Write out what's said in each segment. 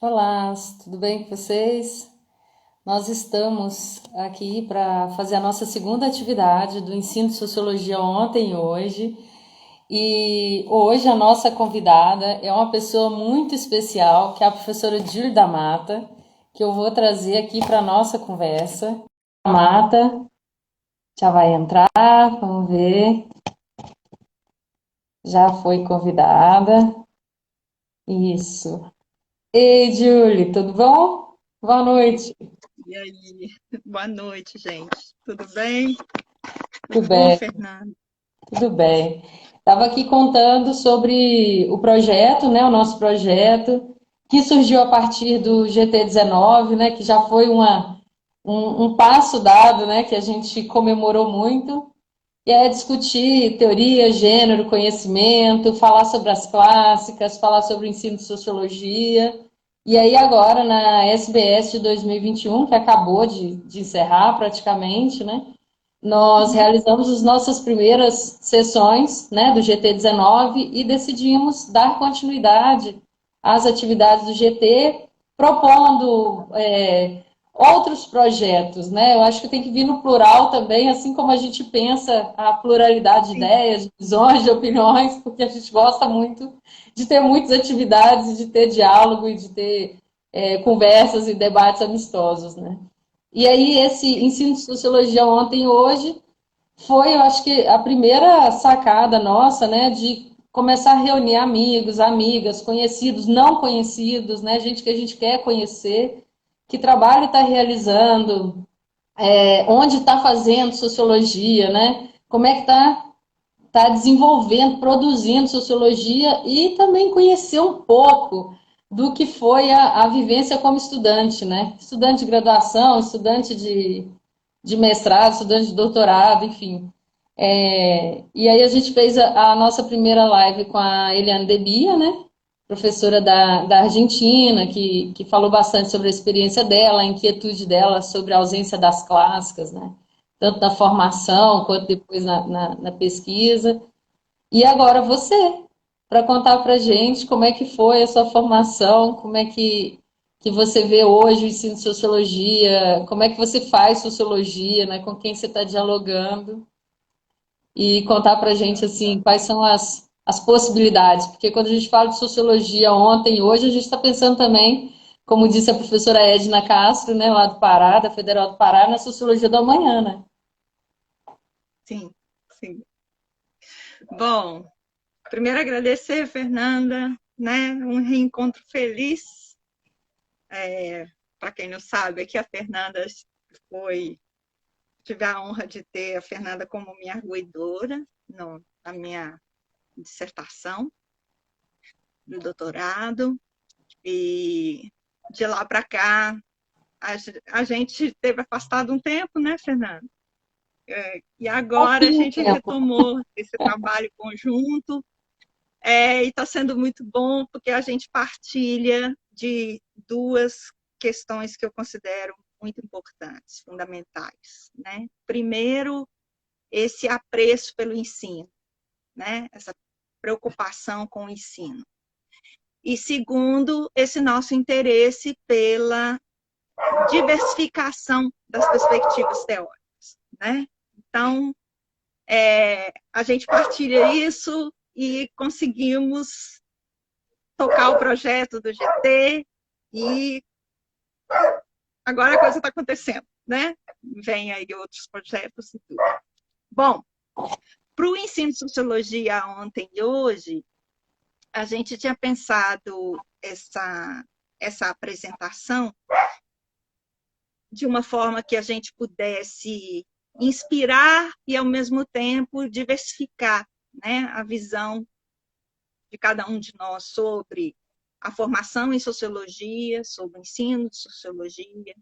Olá, tudo bem com vocês? Nós estamos aqui para fazer a nossa segunda atividade do ensino de sociologia ontem e hoje. E hoje a nossa convidada é uma pessoa muito especial, que é a professora Júlia da Mata, que eu vou trazer aqui para a nossa conversa. A Mata já vai entrar, vamos ver. Já foi convidada. Isso. Ei, Julie, tudo bom? Boa noite. E aí, boa noite, gente. Tudo bem? Tudo Tudo bom, bem. Fernando? Tudo bem. Estava aqui contando sobre o projeto, né, o nosso projeto, que surgiu a partir do GT19, né, que já foi um passo dado, né, que a gente comemorou muito, e é discutir teoria, gênero, conhecimento, falar sobre as clássicas, falar sobre o ensino de sociologia. E aí agora, na SBS de 2021, que acabou de encerrar praticamente, né, nós Uhum. realizamos as nossas primeiras sessões, né, do GT19 e decidimos dar continuidade às atividades do GT, propondo outros projetos, né? Eu acho que tem que vir no plural também, assim como a gente pensa a pluralidade de Sim, ideias, de visões, de opiniões, porque a gente gosta muito de ter muitas atividades, de ter diálogo e de ter conversas e debates amistosos, né? E aí, esse ensino de sociologia ontem e hoje foi, eu acho que, a primeira sacada nossa, né, de começar a reunir amigos, amigas, conhecidos, não conhecidos, né, gente que a gente quer conhecer, que trabalho está realizando, onde está fazendo sociologia, né, como é que está desenvolvendo, produzindo sociologia e também conhecer um pouco do que foi a vivência como estudante, né? Estudante de graduação, estudante de mestrado, estudante de doutorado, enfim. E aí a gente fez a nossa primeira live com a Eliane Debia, né? Professora da Argentina, que falou bastante sobre a experiência dela, a inquietude dela sobre a ausência das clássicas, né? Tanto na formação quanto depois na pesquisa. E agora você, para contar para gente como é que foi a sua formação, como é que você vê hoje o ensino de sociologia, como é que você faz sociologia, né, com quem você está dialogando, e contar para gente assim quais são as possibilidades, porque quando a gente fala de sociologia ontem e hoje, a gente está pensando também, como disse a professora Edna Castro, né, lá do Pará, da Federal do Pará, na sociologia do amanhã, né? sim, sim. Bom, primeiro agradecer, Fernanda, né? Um reencontro feliz. Para quem não sabe, aqui a Fernanda foi, tive a honra de ter a Fernanda como minha arguidora na minha dissertação do doutorado. E de lá para cá, a gente esteve afastado um tempo, né, Fernanda? E agora a Pouquinho gente tempo. retomou esse trabalho conjunto, e está sendo muito bom, porque a gente partilha de duas questões que eu considero muito importantes, fundamentais. Né? Primeiro, esse apreço pelo ensino, né? Essa preocupação com o ensino. E segundo, esse nosso interesse pela diversificação das perspectivas teóricas. Né? Então, a gente partilha isso e conseguimos tocar o projeto do GT e agora a coisa está acontecendo, né? Vem aí outros projetos e tudo. Bom, para o ensino de sociologia ontem e hoje, a gente tinha pensado essa apresentação de uma forma que a gente pudesse inspirar e, ao mesmo tempo, diversificar, né, a visão de cada um de nós sobre a formação em sociologia, sobre o ensino de sociologia,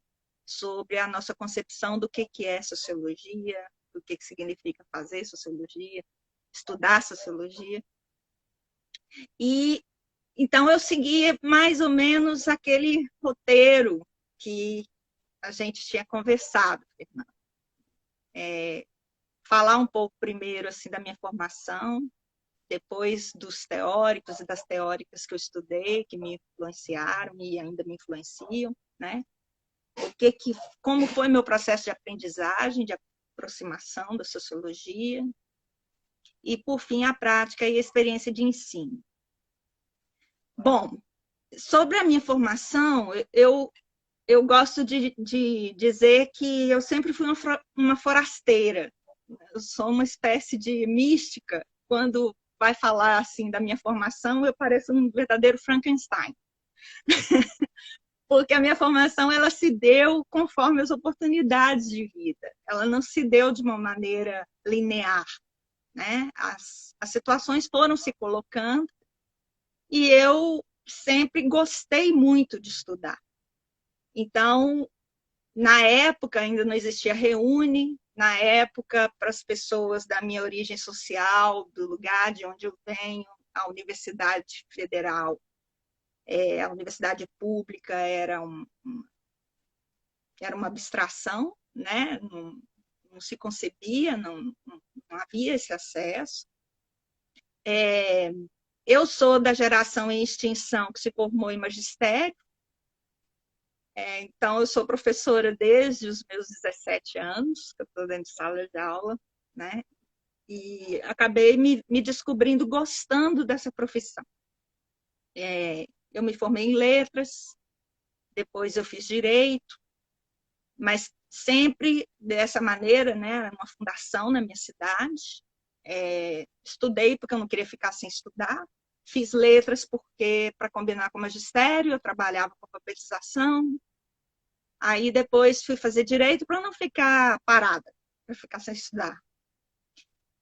sobre a nossa concepção do que é sociologia, do que significa fazer sociologia, estudar sociologia. E então eu segui mais ou menos aquele roteiro que a gente tinha conversado, Fernanda. Falar um pouco primeiro assim da minha formação, depois dos teóricos e das teóricas que eu estudei, que me influenciaram e ainda me influenciam, né? Como foi meu processo de aprendizagem, de aproximação da sociologia, e, por fim, a prática e a experiência de ensino. Bom, sobre a minha formação, eu gosto de dizer que eu sempre fui uma forasteira. Eu sou uma espécie de mística. Quando vai falar assim da minha formação, eu pareço um verdadeiro Frankenstein. Porque a minha formação ela se deu conforme as oportunidades de vida. Ela não se deu de uma maneira linear, né? As situações foram se colocando e eu sempre gostei muito de estudar. Então, na época ainda não existia Reúne, na época para as pessoas da minha origem social, do lugar de onde eu venho, a Universidade Federal, a universidade pública era uma abstração, né? Não se concebia, não havia esse acesso. Eu sou da geração em extinção que se formou em magistério, então eu sou professora desde os meus 17 anos, que eu estou dentro de sala de aula, né? E acabei me descobrindo gostando dessa profissão. Eu me formei em letras, depois eu fiz direito, mas sempre dessa maneira, né? Uma fundação na minha cidade. Estudei porque eu não queria ficar sem estudar. Fiz letras porque, para combinar com o magistério, eu trabalhava com alfabetização. Aí depois fui fazer direito para não ficar parada, para ficar sem estudar.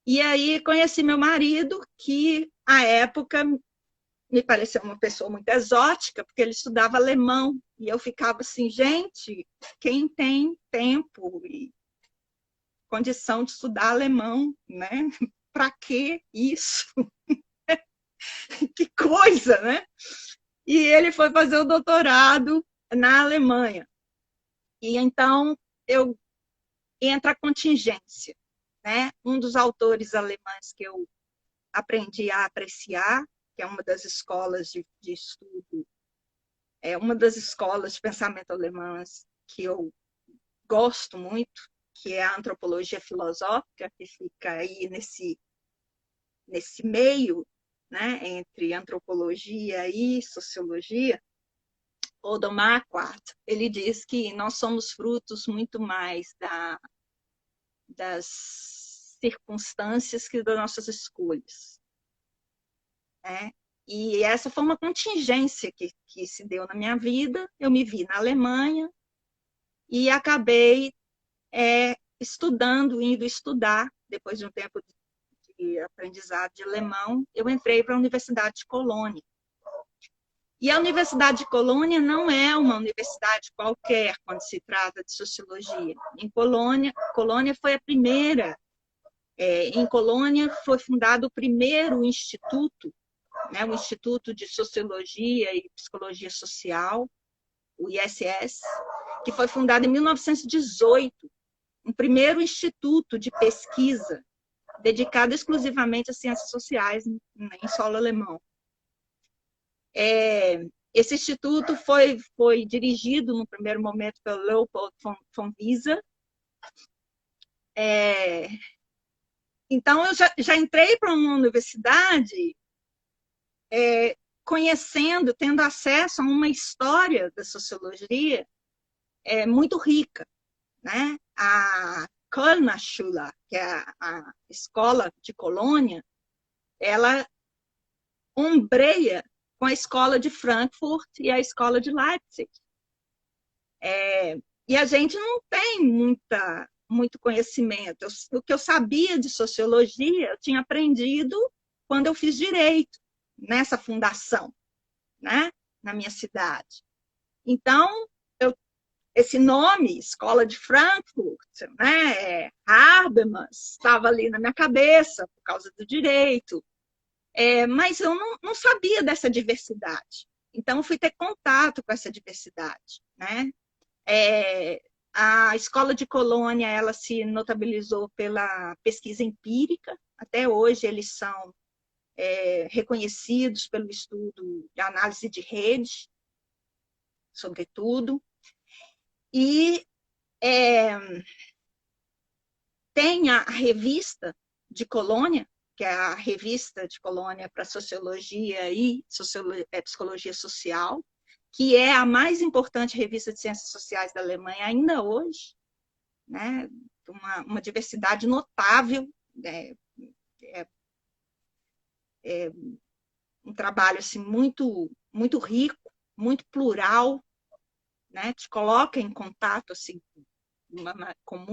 E aí conheci meu marido, que à época me pareceu uma pessoa muito exótica, porque ele estudava alemão. E eu ficava assim, gente, quem tem tempo e condição de estudar alemão, né? Para que isso? Que coisa, né? E ele foi fazer o doutorado na Alemanha. E então entra a contingência, né? Um dos autores alemães que eu aprendi a apreciar, que é uma das escolas de estudo, uma das escolas de pensamento alemãs que eu gosto muito, que é a antropologia filosófica, que fica aí nesse meio, né, entre antropologia e sociologia. Odo Marquardt, ele diz que nós somos frutos muito mais das circunstâncias que das nossas escolhas, né? E essa foi uma contingência que se deu na minha vida. Eu me vi na Alemanha e acabei indo estudar, depois de um tempo de aprendizado de alemão, eu entrei para a Universidade de Colônia. E a Universidade de Colônia não é uma universidade qualquer quando se trata de sociologia. Em Colônia foi a primeira. Em Colônia foi fundado o primeiro instituto, né, o Instituto de Sociologia e Psicologia Social, o ISS, que foi fundado em 1918, um primeiro instituto de pesquisa dedicado exclusivamente às ciências sociais em solo alemão. Esse instituto foi dirigido, no primeiro momento, pelo Leopold von Wieser. Então, eu já entrei para uma universidade conhecendo, tendo acesso a uma história da sociologia muito rica, né? A Kölner Schule, que é a escola de Colônia, ela ombreia com a escola de Frankfurt e a escola de Leipzig. E a gente não tem muito conhecimento. O que eu sabia de sociologia, eu tinha aprendido quando eu fiz direito, nessa fundação, né? Na minha cidade. Então, esse nome, Escola de Frankfurt, né? Habermas, estava ali na minha cabeça por causa do direito. Mas eu não sabia dessa diversidade. Então, eu fui ter contato com essa diversidade, né? A Escola de Colônia, ela se notabilizou pela pesquisa empírica. Até hoje, eles são reconhecidos pelo estudo de análise de rede, sobretudo. E tem a revista de Colônia, que é a revista de Colônia para Sociologia e Psicologia Social, que é a mais importante revista de ciências sociais da Alemanha ainda hoje, né? Uma diversidade notável, um trabalho assim, muito, muito rico, muito plural, né? Te coloca em contato assim, com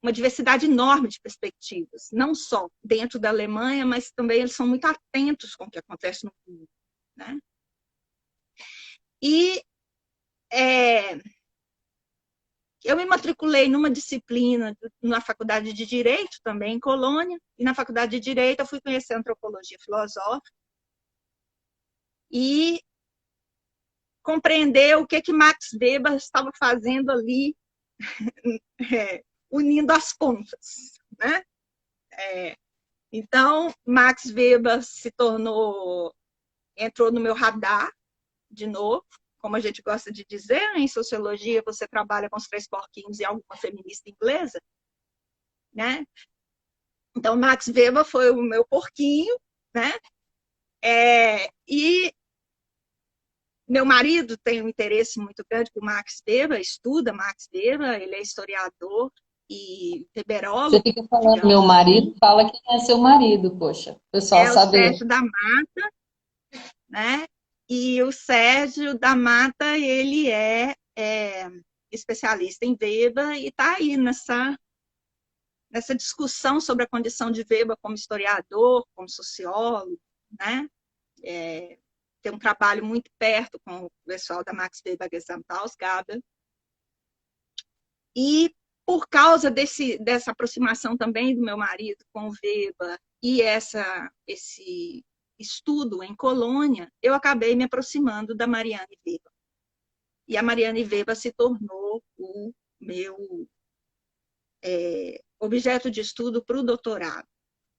uma diversidade enorme de perspectivas, não só dentro da Alemanha, mas também eles são muito atentos com o que acontece no mundo, né? E eu me matriculei numa disciplina na Faculdade de Direito, também em Colônia, e na Faculdade de Direito eu fui conhecer a antropologia filosófica e compreender o que Max Weber estava fazendo ali, unindo as pontas, né? Então, Max Weber entrou no meu radar de novo, como a gente gosta de dizer, em sociologia você trabalha com os três porquinhos e alguma feminista inglesa, né? Então, Max Weber foi o meu porquinho, né? E meu marido tem um interesse muito grande por Max Weber, estuda Max Weber, ele é historiador e Você weberólogo, fica falando, meu digamos marido, assim. fala quem é seu marido, poxa, o pessoal É o saber. Sérgio da Mata, né? E o Sérgio da Mata, ele é especialista em Weber e está aí nessa discussão sobre a condição de Weber como historiador, como sociólogo, né? Tem um trabalho muito perto com o pessoal da Max Weber Gesamtausgabe. E por causa dessa aproximação também do meu marido com o Weber e esse estudo em Colônia, eu acabei me aproximando da Marianne Weber. E a Marianne Weber se tornou o meu objeto de estudo para o doutorado.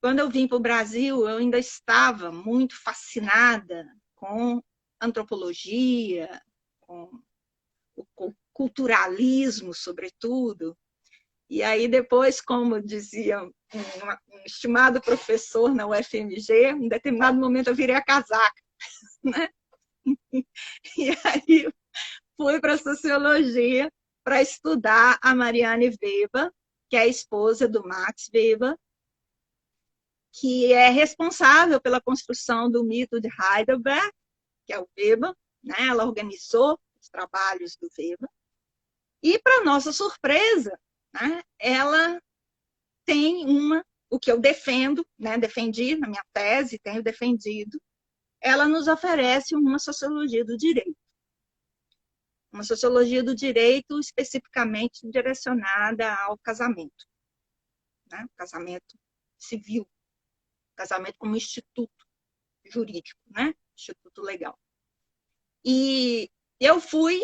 Quando eu vim para o Brasil, eu ainda estava muito fascinada com antropologia, com o culturalismo, sobretudo. E aí depois, como dizia um estimado professor na UFMG, em determinado momento eu virei a casaca, né? E aí fui para a sociologia para estudar a Marianne Weber, que é a esposa do Max Weber, que é responsável pela construção do mito de Heidelberg, que é o Weber, né? Ela organizou os trabalhos do Weber. E, para nossa surpresa, né? Ela tem o que eu defendo, né? Defendi na minha tese, tenho defendido, ela nos oferece uma sociologia do direito. Uma sociologia do direito especificamente direcionada ao casamento, né? Casamento civil, casamento como instituto jurídico, né? Instituto legal. E eu fui,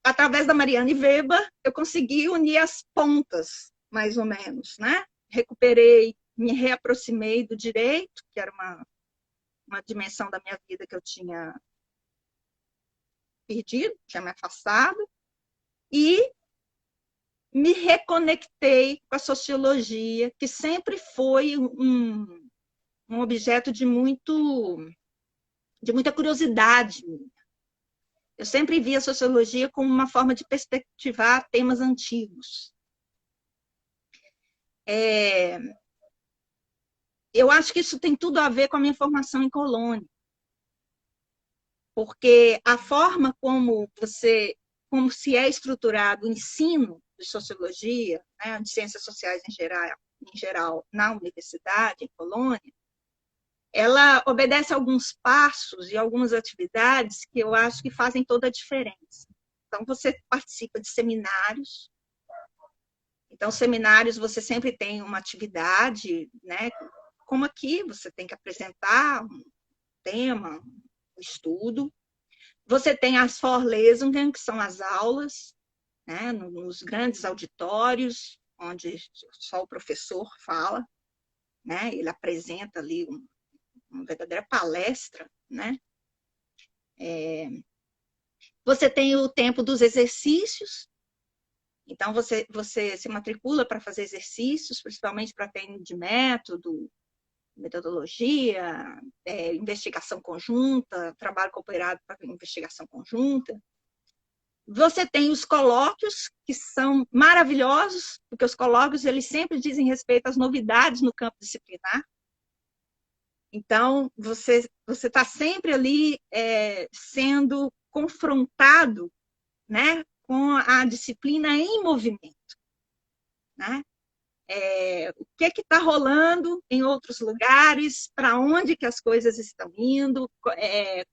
através da Marianne Weber, eu consegui unir as pontas, mais ou menos, né? Recuperei, me reaproximei do direito, que era uma dimensão da minha vida que eu tinha perdido, tinha me afastado, e me reconectei com a sociologia, que sempre foi um objeto de muita curiosidade. Eu sempre vi a sociologia como uma forma de perspectivar temas antigos. Eu acho que isso tem tudo a ver com a minha formação em Colônia, porque a forma como se é estruturado o ensino de sociologia, né, de ciências sociais em geral na universidade, em Colônia, ela obedece a alguns passos e algumas atividades que eu acho que fazem toda a diferença. Então, você participa de seminários. Então, seminários, você sempre tem uma atividade, né? Como aqui, você tem que apresentar um tema, um estudo. Você tem as Vorlesungen, que são as aulas, né? Nos grandes auditórios, onde só o professor fala. né? Ele apresenta ali uma verdadeira palestra, né? Você tem o tempo dos exercícios, então você se matricula para fazer exercícios, principalmente para treino de método, metodologia, investigação conjunta, trabalho cooperado para investigação conjunta. Você tem os colóquios, que são maravilhosos, porque os colóquios eles sempre dizem respeito às novidades no campo disciplinar. Então, você está sempre ali sendo confrontado, né, com a disciplina em movimento. Né? O que está rolando em outros lugares, para onde que as coisas estão indo,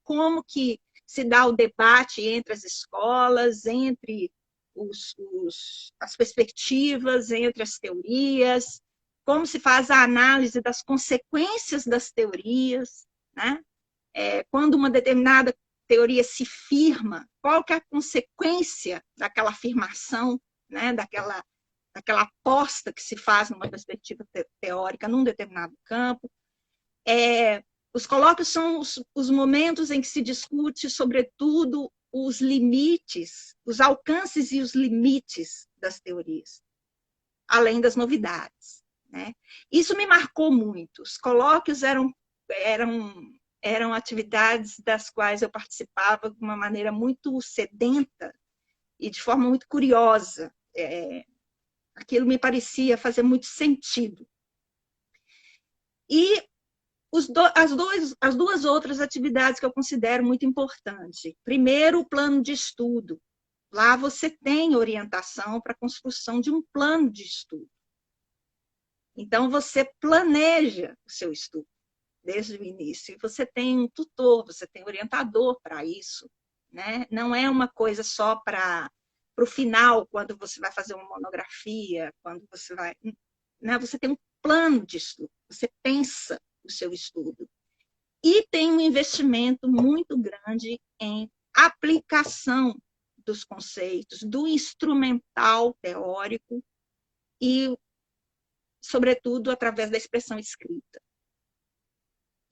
como que se dá o debate entre as escolas, entre as perspectivas, entre as teorias, como se faz a análise das consequências das teorias, né? Quando uma determinada teoria se firma, qual que é a consequência daquela afirmação, né? daquela aposta que se faz numa perspectiva teórica num determinado campo. Os colóquios são os momentos em que se discute, sobretudo, os limites, os alcances e os limites das teorias, além das novidades. Né? Isso me marcou muito. Os colóquios eram atividades das quais eu participava de uma maneira muito sedenta e de forma muito curiosa. Aquilo me parecia fazer muito sentido. E as duas outras atividades que eu considero muito importantes. Primeiro, o plano de estudo. Lá você tem orientação para a construção de um plano de estudo. Então, você planeja o seu estudo desde o início. Você tem um tutor, você tem orientador para isso. Né? Não é uma coisa só para o final, quando você vai fazer uma monografia, quando você vai... Né? Você tem um plano de estudo, você pensa o seu estudo. E tem um investimento muito grande em aplicação dos conceitos, do instrumental teórico e, sobretudo, através da expressão escrita.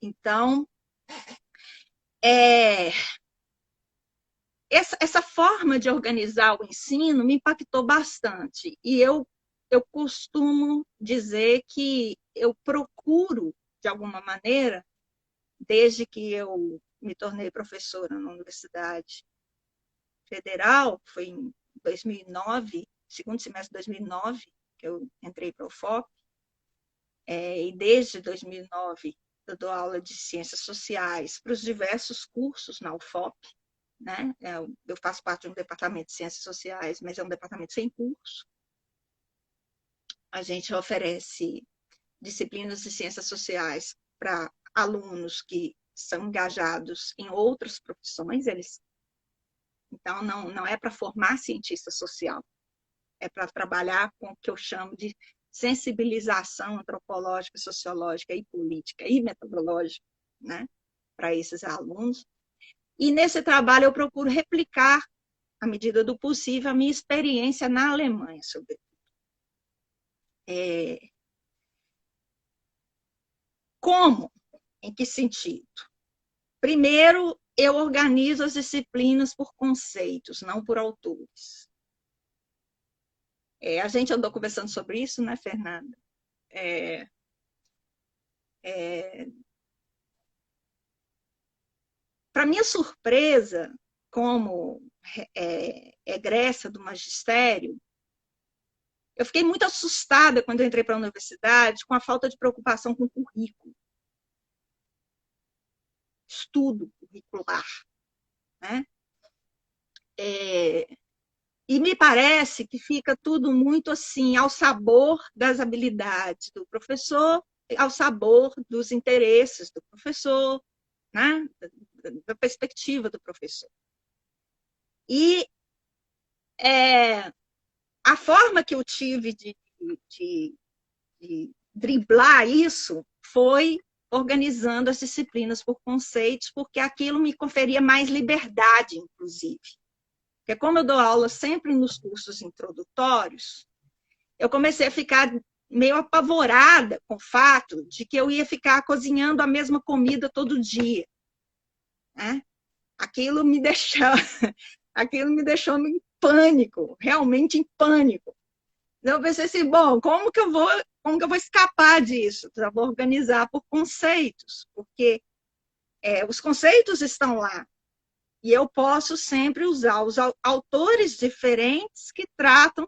Então, essa forma de organizar o ensino me impactou bastante. E eu costumo dizer que eu procuro, de alguma maneira, desde que eu me tornei professora na Universidade Federal, foi em 2009, segundo semestre de 2009, que eu entrei para o UFOP, e desde 2009 eu dou aula de ciências sociais para os diversos cursos na UFOP. Né? Eu faço parte de um departamento de ciências sociais, mas é um departamento sem curso. A gente oferece disciplinas de ciências sociais para alunos que são engajados em outras profissões. Então, não é para formar cientista social, é para trabalhar com o que eu chamo de sensibilização antropológica, sociológica e política e metodológica, né? Para esses alunos. E nesse trabalho eu procuro replicar, à medida do possível, a minha experiência na Alemanha, sobretudo. Como? Em que sentido? Primeiro, eu organizo as por conceitos, não por autores. A gente andou conversando sobre isso, né, Fernanda? Para minha surpresa, como egressa do magistério, eu fiquei muito assustada quando eu entrei para a universidade com a falta de preocupação com o currículo. Estudo curricular. Né? E me parece que fica tudo muito assim, ao sabor das habilidades do professor, ao sabor dos interesses do professor, né? Da perspectiva do professor. E a forma que eu tive de driblar isso foi organizando as disciplinas por conceitos, porque aquilo me conferia mais liberdade, inclusive. Porque como eu dou aula sempre nos cursos introdutórios, eu comecei a ficar meio apavorada com o fato de que eu ia ficar cozinhando a mesma comida todo dia, né? Aquilo me deixou, aquilo me deixou em pânico, realmente em pânico. Então, eu pensei assim, bom, como que eu vou escapar disso? Eu vou organizar por conceitos, porque os conceitos estão lá. E eu posso sempre usar os autores diferentes que tratam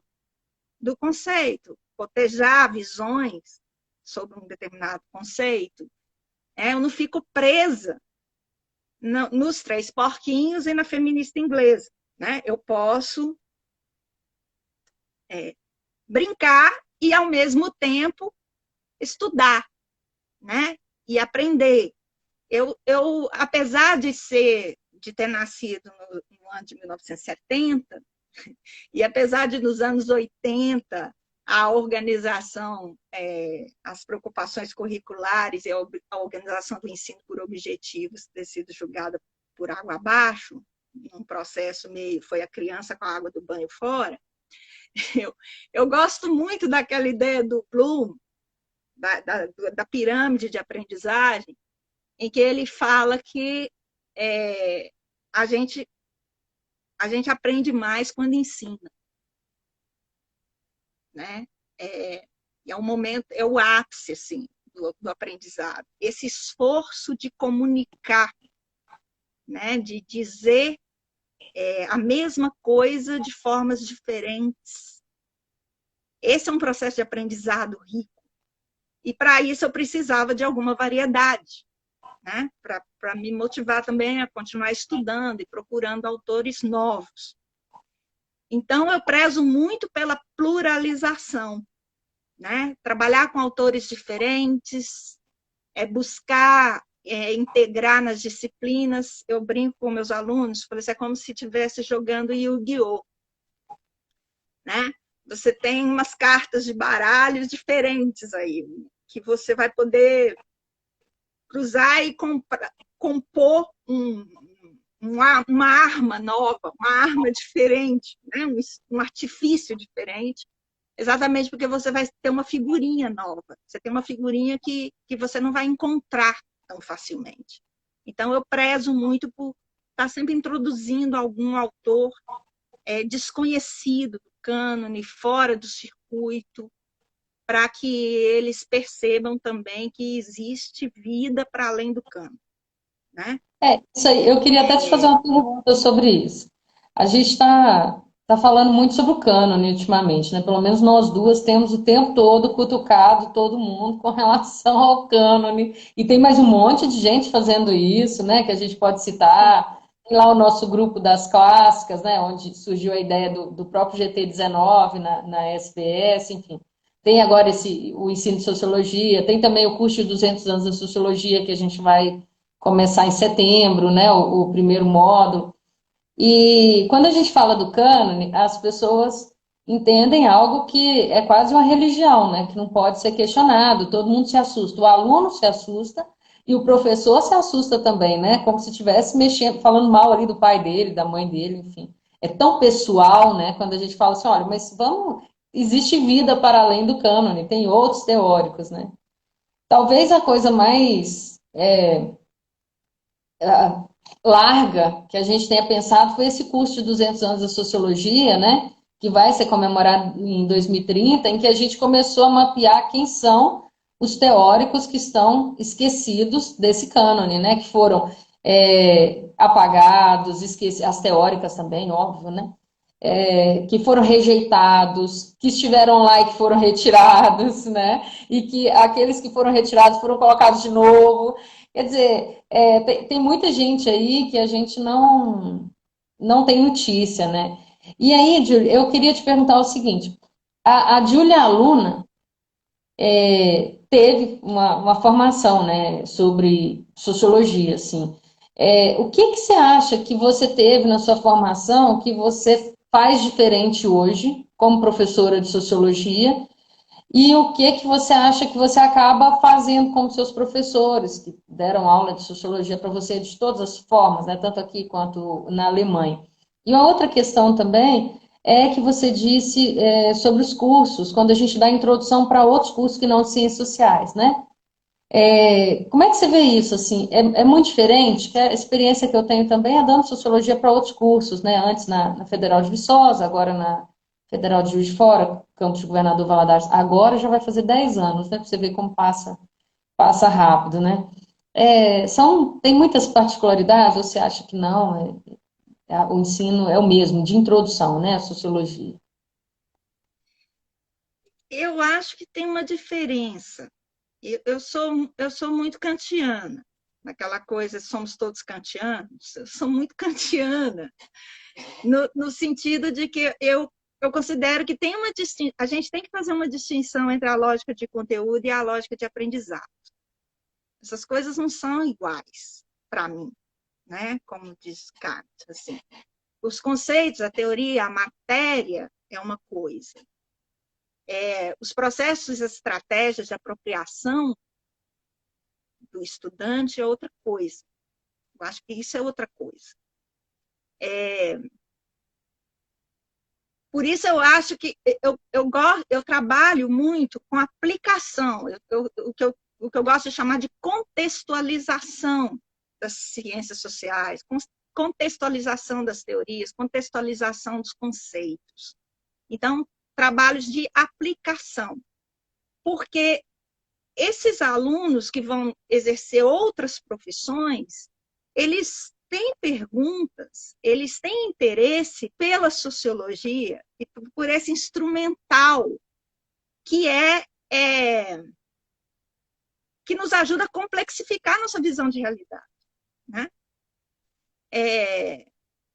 do conceito, cotejar visões sobre um determinado conceito. Eu não fico presa nos Três Porquinhos e na feminista inglesa. Né? Eu posso brincar e, ao mesmo tempo, estudar, né? E aprender. Apesar de ter nascido no ano de 1970, e apesar de nos anos 80 a organização, as preocupações curriculares e a organização do ensino por objetivos ter sido julgada por água abaixo, num processo meio, foi a criança com a água do banho fora, eu gosto muito daquela ideia do Bloom, da pirâmide de aprendizagem, em que ele fala que a gente aprende mais quando ensina. Né? É um momento, é o ápice assim, do aprendizado. Esse esforço de comunicar, né? De dizer a mesma coisa de formas diferentes. Esse é um processo de aprendizado rico. E, para isso, eu precisava de alguma variedade, né? Para me motivar também a continuar estudando e procurando autores novos. Então, eu prezo muito pela pluralização, né? Trabalhar com autores diferentes, buscar integrar nas disciplinas. Eu brinco com meus alunos, falei assim, é como se estivesse jogando Yu-Gi-Oh! Né? Você tem umas cartas de baralho diferentes aí, que você vai poder cruzar e compor uma arma nova, uma arma diferente, né? Um artifício diferente, exatamente porque você vai ter uma figurinha nova, você tem uma figurinha que você não vai encontrar tão facilmente. Então, eu prezo muito por estar sempre introduzindo algum autor desconhecido do cânone, fora do circuito, para que eles percebam também que existe vida para além do cânone. Né? Isso aí. Eu queria até te fazer uma pergunta sobre isso. A gente está falando muito sobre o cânone ultimamente, né? Pelo menos nós duas temos o tempo todo cutucado todo mundo com relação ao cânone. E tem mais um monte de gente fazendo isso, né? Que a gente pode citar. Tem lá o nosso grupo das clássicas, né? Onde surgiu a ideia do próprio GT19 na SPS, enfim. Tem agora o ensino de sociologia, tem também o curso de 200 anos da sociologia que a gente vai começar em setembro, né, o primeiro módulo. E quando a gente fala do cânone, as pessoas entendem algo que é quase uma religião, né, que não pode ser questionado, todo mundo se assusta, o aluno se assusta e o professor se assusta também, né, como se estivesse mexendo, falando mal ali do pai dele, da mãe dele, enfim. É tão pessoal, né, quando a gente fala assim, olha, mas existe vida para além do cânone, tem outros teóricos, né. Talvez a coisa mais larga que a gente tenha pensado foi esse curso de 200 anos da sociologia, né, que vai ser comemorado em 2030, em que a gente começou a mapear quem são os teóricos que estão esquecidos desse cânone, né, que foram apagados, as teóricas também, óbvio, né, que foram rejeitados, que estiveram lá e que foram retirados, né, e que aqueles que foram retirados foram colocados de novo. Quer dizer, tem muita gente aí que a gente não tem notícia, né? E aí, Júlia, eu queria te perguntar o seguinte: a Júlia aluna teve uma formação, né, sobre sociologia, assim. O que você acha que você teve na sua formação que você faz diferente hoje, como professora de sociologia? E o que você acha que você acaba fazendo com seus professores, que deram aula de sociologia para você de todas as formas, né? Tanto aqui quanto na Alemanha? E uma outra questão também é que você disse sobre os cursos, quando a gente dá introdução para outros cursos que não de ciências sociais, né? Como é que você vê isso, assim? É muito diferente? Que a experiência que eu tenho também é dando sociologia para outros cursos, né? Antes na Federal de Viçosa, agora na Federal de Juiz de Fora, campus de Governador Valadares. Agora já vai fazer 10 anos, né? Para você ver como passa rápido, né? Tem muitas particularidades, ou você acha que não? O ensino é o mesmo, de introdução, né? A sociologia. Eu acho que tem uma diferença. Eu sou muito kantiana, naquela coisa, somos todos kantianos. Eu sou muito kantiana, no sentido de que eu considero que tem uma distinção, a gente tem que fazer uma distinção entre a lógica de conteúdo e a lógica de aprendizado. Essas coisas não são iguais para mim, né? Como diz Kant, assim. Os conceitos, a teoria, a matéria é uma coisa. Os processos e as estratégias de apropriação do estudante é outra coisa. Eu acho que isso é outra coisa. Por isso eu acho que eu trabalho muito com aplicação, o que eu gosto de chamar de contextualização das ciências sociais, contextualização das teorias, contextualização dos conceitos. Então, trabalhos de aplicação. Porque esses alunos que vão exercer outras profissões, eles têm perguntas, eles têm interesse pela sociologia e por esse instrumental que que nos ajuda a complexificar nossa visão de realidade, né?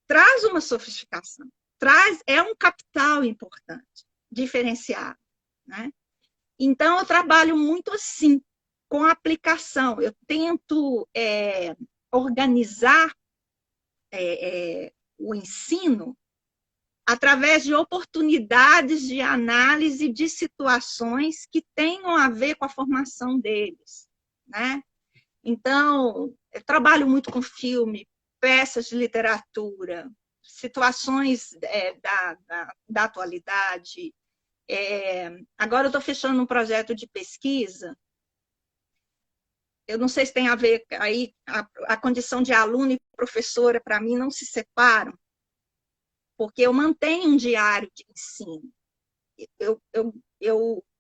Traz uma sofisticação, é um capital importante, diferenciado, né? Então, eu trabalho muito assim, com a aplicação. Eu tento organizar o ensino através de oportunidades de análise de situações que tenham a ver com a formação deles, né? Então, eu trabalho muito com filme, peças de literatura, situações da atualidade. Agora eu estou fechando um projeto de pesquisa. Eu não sei se tem a ver aí, a condição de aluno e professora, para mim, não se separam, porque eu mantenho um diário de ensino.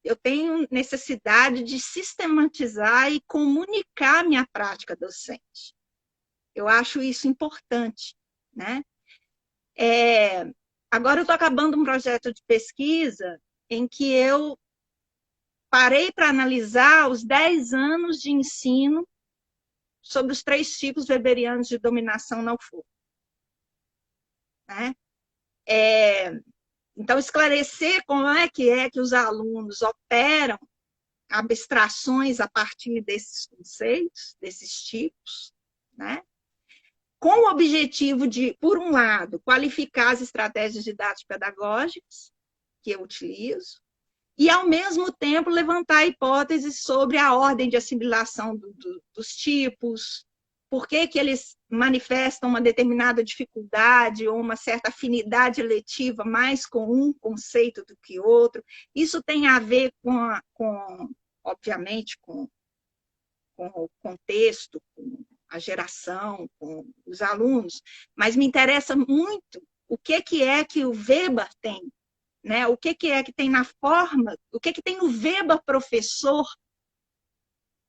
Eu tenho necessidade de sistematizar e comunicar minha prática docente. Eu acho isso importante, né? Agora eu estou acabando um projeto de pesquisa em que eu parei para analisar os 10 anos de ensino sobre os 3 tipos weberianos de dominação na UFOP. Né? Então, esclarecer como é que os alunos operam abstrações a partir desses conceitos, desses tipos, né? Com o objetivo de, por um lado, qualificar as estratégias didático-pedagógicas que eu utilizo, e, ao mesmo tempo, levantar hipóteses sobre a ordem de assimilação dos tipos, por que eles manifestam uma determinada dificuldade ou uma certa afinidade letiva mais com um conceito do que outro. Isso tem a ver obviamente, com o contexto, com a geração, com os alunos, mas me interessa muito o que é que o Weber tem, né? O que é que tem na forma, o que tem no Weber professor,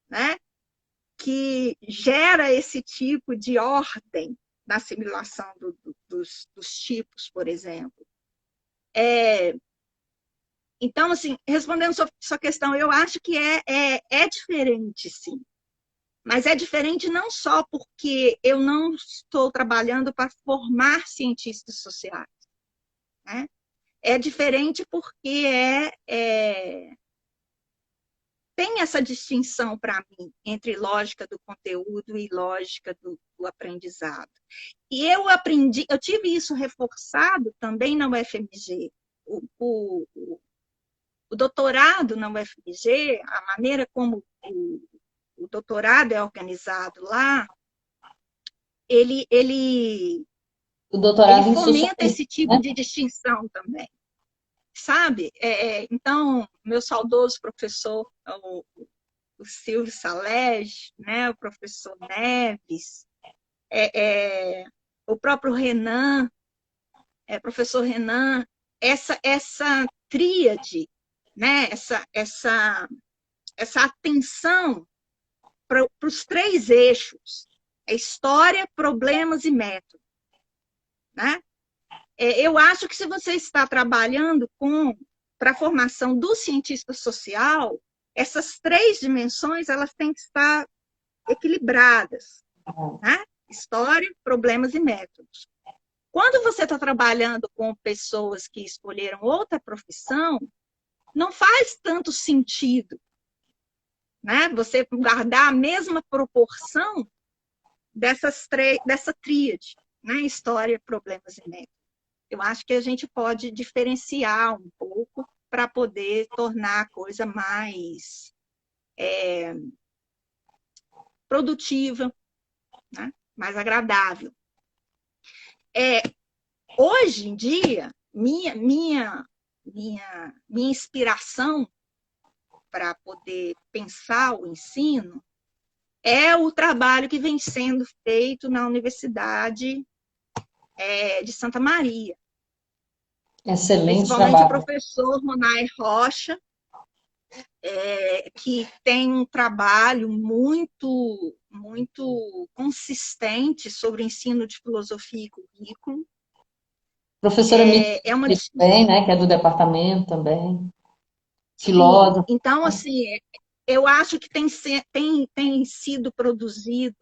né? Que gera esse tipo de ordem na assimilação dos tipos, por exemplo. Então, assim, respondendo sua questão, eu acho que é diferente, sim. Mas é diferente não só porque eu não estou trabalhando para formar cientistas sociais, né? É diferente porque tem essa distinção para mim entre lógica do conteúdo e lógica do aprendizado. E eu tive isso reforçado também na UFMG. O doutorado na UFMG, a maneira como o doutorado é organizado lá, ele O doutorado Ele em fomenta sociologia, esse tipo né? de distinção também, sabe? Então, meu saudoso professor, o Silvio Salege, né? O professor Neves, é, é, o próprio Renan, professor Renan, essa tríade, né? Essa atenção para os três eixos, história, problemas e método, né? Eu acho que se você está trabalhando para a formação do cientista social, essas três dimensões elas têm que estar equilibradas, né? História, problemas e métodos. Quando você está trabalhando com pessoas que escolheram outra profissão, não faz tanto sentido, né? Você guardar a mesma proporção dessa tríade, né? História, problemas e métodos. Eu acho que a gente pode diferenciar um pouco para poder tornar a coisa mais produtiva, né? Mais agradável. Hoje em dia, minha inspiração para poder pensar o ensino é o trabalho que vem sendo feito na Universidade de Santa Maria. Excelente Principalmente o trabalho. professor Ronay Rocha, que tem um trabalho muito consistente sobre o ensino de filosofia e currículo. Professora Miriam É uma também, né, que é do departamento também, Sim, filósofa. então, assim, eu acho que tem sido produzido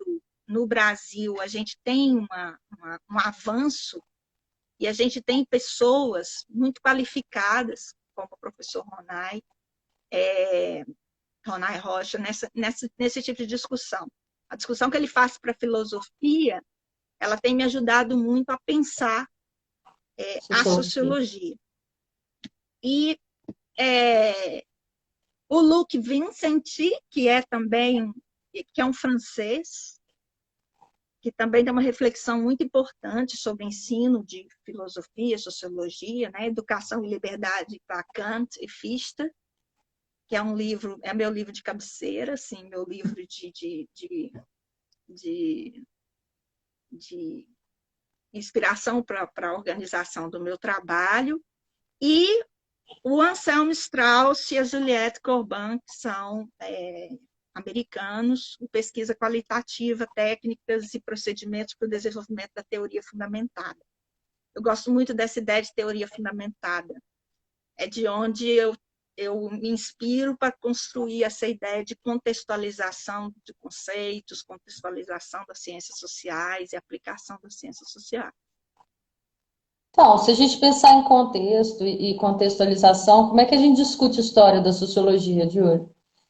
no Brasil, a gente tem um avanço e a gente tem pessoas muito qualificadas, como o professor Ronay Rocha, nesse tipo de discussão. A discussão que ele faz para a filosofia, ela tem me ajudado muito a pensar a Sociologia. sociologia. E o Luc Vincenti, que é um francês, que também tem uma reflexão muito importante sobre ensino de filosofia, sociologia, né? Educação e Liberdade para Kant e Fichte, que é meu livro de cabeceira, assim, meu livro de inspiração para a organização do meu trabalho, e o Anselm Strauss e a Juliette Corbin, que são americanos, pesquisa qualitativa, técnicas e procedimentos para o desenvolvimento da teoria fundamentada. Eu gosto muito dessa ideia de teoria fundamentada. É de onde eu me inspiro para construir essa ideia de contextualização de conceitos, contextualização das ciências sociais e aplicação das ciências sociais. Então, se a gente pensar em contexto e contextualização, como é que a gente discute a história da sociologia de hoje?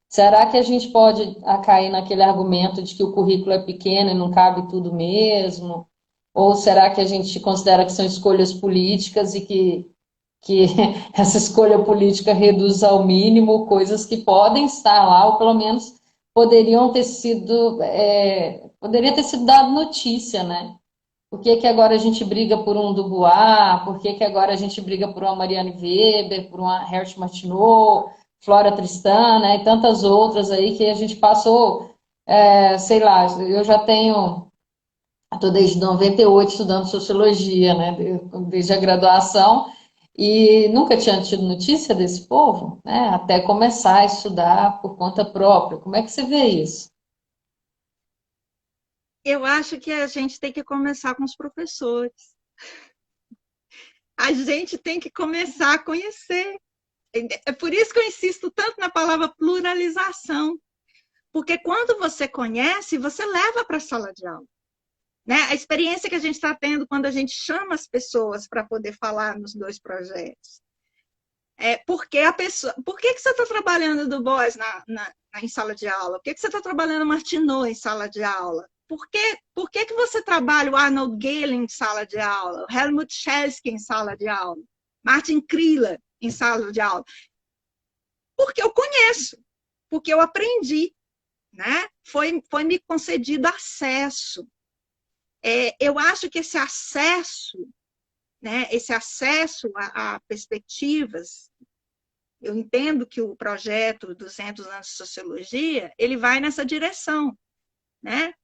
Será que a gente pode cair naquele argumento de que o currículo é pequeno e não cabe tudo mesmo? Ou será que a gente considera que são escolhas políticas e que essa escolha política reduz ao mínimo coisas que podem estar lá, ou pelo menos poderiam ter sido, poderia ter sido dado notícia, né? Por que que agora a gente briga por um Dubois? Por que que agora a gente briga por uma Marianne Weber, por uma Hersh Martineau, Flora Tristán, né? E tantas outras aí que a gente passou, sei lá, eu já tenho, estou desde 98 estudando sociologia, né? Desde a graduação, e nunca tinha tido notícia desse povo, né? Até começar a estudar por conta própria. Como é que você vê isso? Eu acho que a gente tem que começar com os professores. A gente tem que começar a conhecer. É por isso que eu insisto tanto na palavra pluralização. Porque quando você conhece, você leva para a sala de aula. Né? A experiência que a gente está tendo quando a gente chama as pessoas para poder falar nos dois projetos. Porque a pessoa. Por que você está trabalhando Du Bois em sala de aula? Por que você está trabalhando Martineau em sala de aula? Por que você trabalha o Arnold Gehlen em sala de aula, o Helmut Schelsky em sala de aula, Martin Krieler em sala de aula? Porque eu conheço, porque eu aprendi, né? Foi me concedido acesso. Eu acho que esse acesso, né, esse acesso a perspectivas, eu entendo que o projeto 200 anos de sociologia, ele vai nessa direção, né?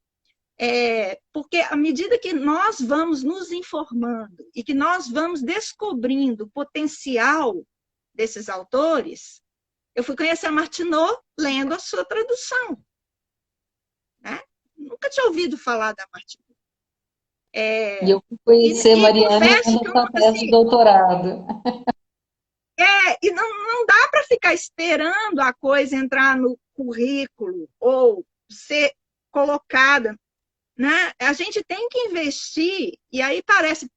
Porque à medida que nós vamos nos informando e que nós vamos descobrindo o potencial desses autores, eu fui conhecer a Martineau lendo a sua tradução, né? Nunca tinha ouvido falar da Martineau. E eu fui conhecer E Mariana confesso lendo que sua tese de assim, doutorado. e não dá para ficar esperando a coisa entrar no currículo ou ser colocada, né? A gente tem que investir, e aí parece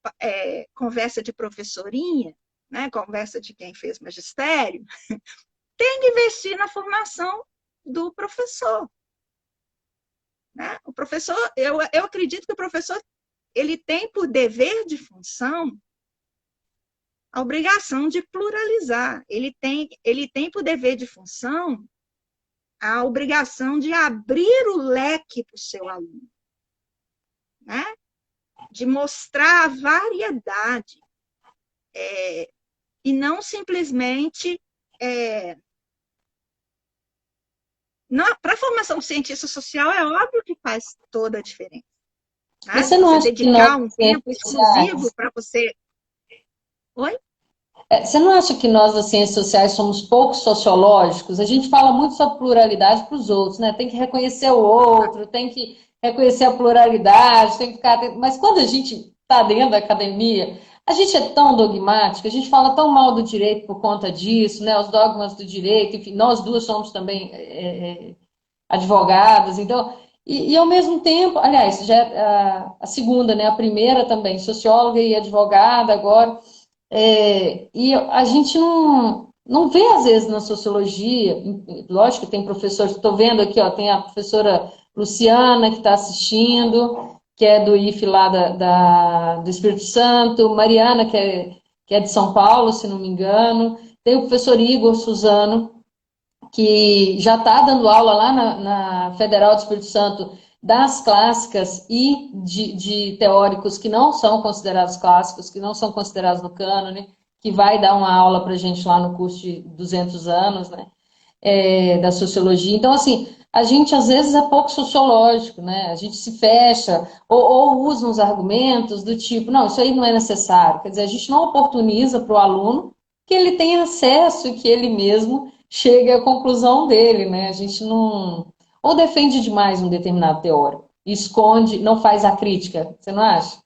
conversa de professorinha, né? Conversa de quem fez magistério, tem que investir na formação do professor. Né? O professor, eu acredito que o professor ele tem por dever de função a obrigação de pluralizar. Ele tem por dever de função a obrigação de abrir o leque para o seu aluno, né? De mostrar a variedade, e não simplesmente... Para a formação de cientista social, é óbvio que faz toda a diferença. Né? Você não Você acha que nós, dedicar um tempo ciências sociais, exclusivo para você... Oi? você não acha que nós, das ciências sociais, somos pouco sociológicos? A gente fala muito sobre pluralidade para os outros, né? Tem que reconhecer o outro, tem que reconhecer a pluralidade, tem que ficar atento. Mas quando a gente está dentro da academia, a gente é tão dogmático, a gente fala tão mal do direito por conta disso, né? Os dogmas do direito, enfim, nós duas somos também advogadas, então, e ao mesmo tempo, aliás, já é a segunda, né? A primeira também, socióloga e advogada agora. E a gente não vê, às vezes, na sociologia, lógico que tem professores, estou vendo aqui, ó, tem a professora Luciana que está assistindo, que é do IFE lá do Espírito Santo, Mariana, que é de São Paulo, se não me engano, tem o professor Igor Suzano, que já está dando aula lá na Federal do Espírito Santo das clássicas e de teóricos que não são considerados clássicos, que não são considerados no cânone, que vai dar uma aula para a gente lá no curso de 200 anos, né, da sociologia. Então, assim, a gente às vezes é pouco sociológico, né? A gente se fecha ou usa uns argumentos do tipo, não, isso aí não é necessário. Quer dizer, a gente não oportuniza para o aluno que ele tenha acesso e que ele mesmo chegue à conclusão dele, né? A gente não... Ou defende demais um determinado teórico, esconde, não faz a crítica, você não acha?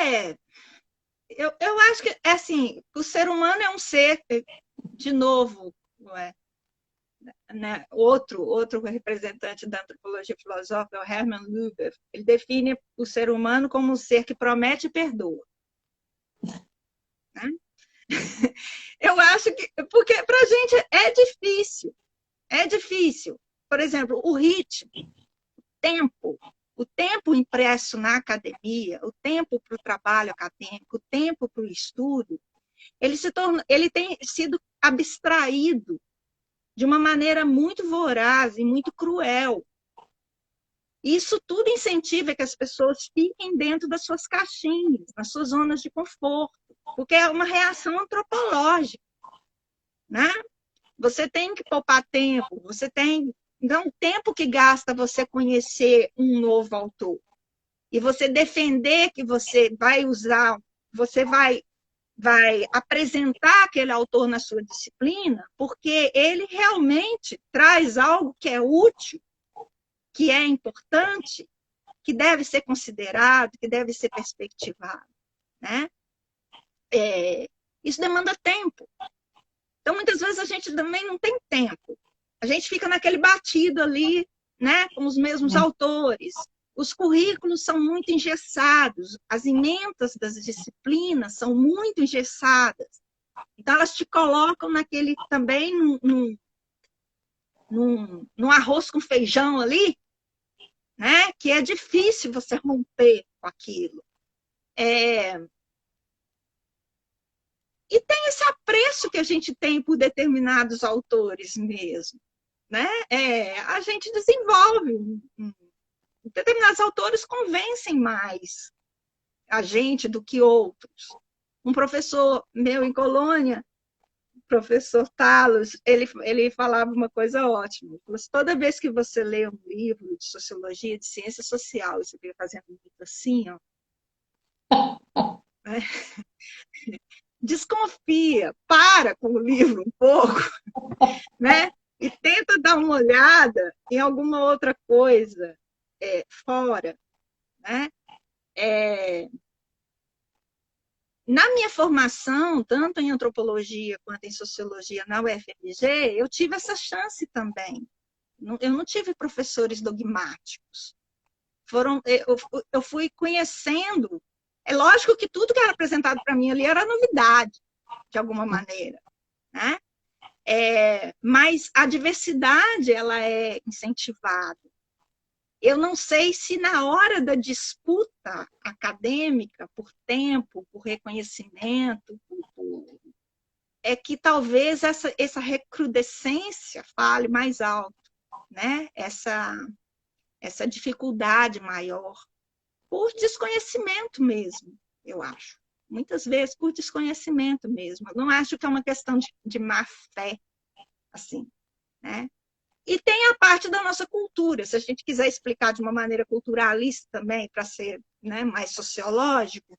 É, eu acho que, assim, o ser humano é um ser, de novo, não é? Né? Outro representante da antropologia filosófica, o Hermann Lueber, ele define o ser humano como um ser que promete e perdoa. Né? Eu acho que, porque para a gente é difícil. Por exemplo, o ritmo, o tempo impresso na academia, o tempo para o trabalho acadêmico, o tempo para o estudo, ele tem sido abstraído de uma maneira muito voraz e muito cruel. Isso tudo incentiva que as pessoas fiquem dentro das suas caixinhas, nas suas zonas de conforto, porque é uma reação antropológica, né? Você tem que poupar tempo, você tem... Então, o tempo que gasta você conhecer um novo autor e você defender que você vai usar, você vai apresentar aquele autor na sua disciplina, porque ele realmente traz algo que é útil, que é importante, que deve ser considerado, que deve ser perspectivado, né? Isso demanda tempo. Então, muitas vezes, a gente também não tem tempo. A gente fica naquele batido ali, né, com os mesmos autores. Os currículos são muito engessados, as ementas das disciplinas são muito engessadas. Então, elas te colocam naquele também num arroz com feijão ali, né, que é difícil você romper com aquilo. E tem esse apreço que a gente tem por determinados autores mesmo. Né? A gente desenvolve determinados autores convencem mais a gente do que outros. Um professor meu em Colônia, professor Talos, ele falava uma coisa ótima. Ele falou assim, toda vez que você lê um livro de sociologia, de ciência social, você fica fazendo muito assim, ó, né? Desconfia, para com o livro um pouco, né? E tenta dar uma olhada em alguma outra coisa fora, né? Na minha formação, tanto em antropologia quanto em sociologia na UFMG, eu tive essa chance também. Eu não tive professores dogmáticos. Eu fui conhecendo. É lógico que tudo que era apresentado para mim ali era novidade, de alguma maneira, né? Mas a diversidade ela é incentivada. Eu não sei se na hora da disputa acadêmica, por tempo, por reconhecimento, é que talvez essa recrudescência fale mais alto, né? Essa dificuldade maior, por desconhecimento mesmo, eu acho. Muitas vezes por desconhecimento mesmo. Eu não acho que é uma questão de má fé, assim, né? E tem a parte da nossa cultura. Se a gente quiser explicar de uma maneira culturalista também, para ser, né, mais sociológico,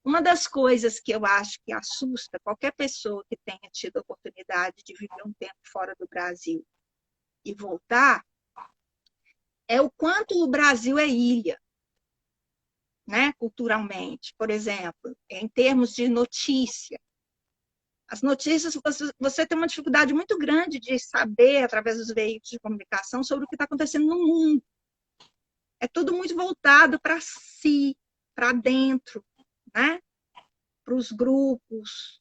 uma das coisas que eu acho que assusta qualquer pessoa que tenha tido a oportunidade de viver um tempo fora do Brasil e voltar é o quanto o Brasil é ilha, né, culturalmente. Por exemplo, em termos de notícia. As notícias, você tem uma dificuldade muito grande de saber, através dos veículos de comunicação, sobre o que está acontecendo no mundo. É tudo muito voltado para si, para dentro, né? Para os grupos.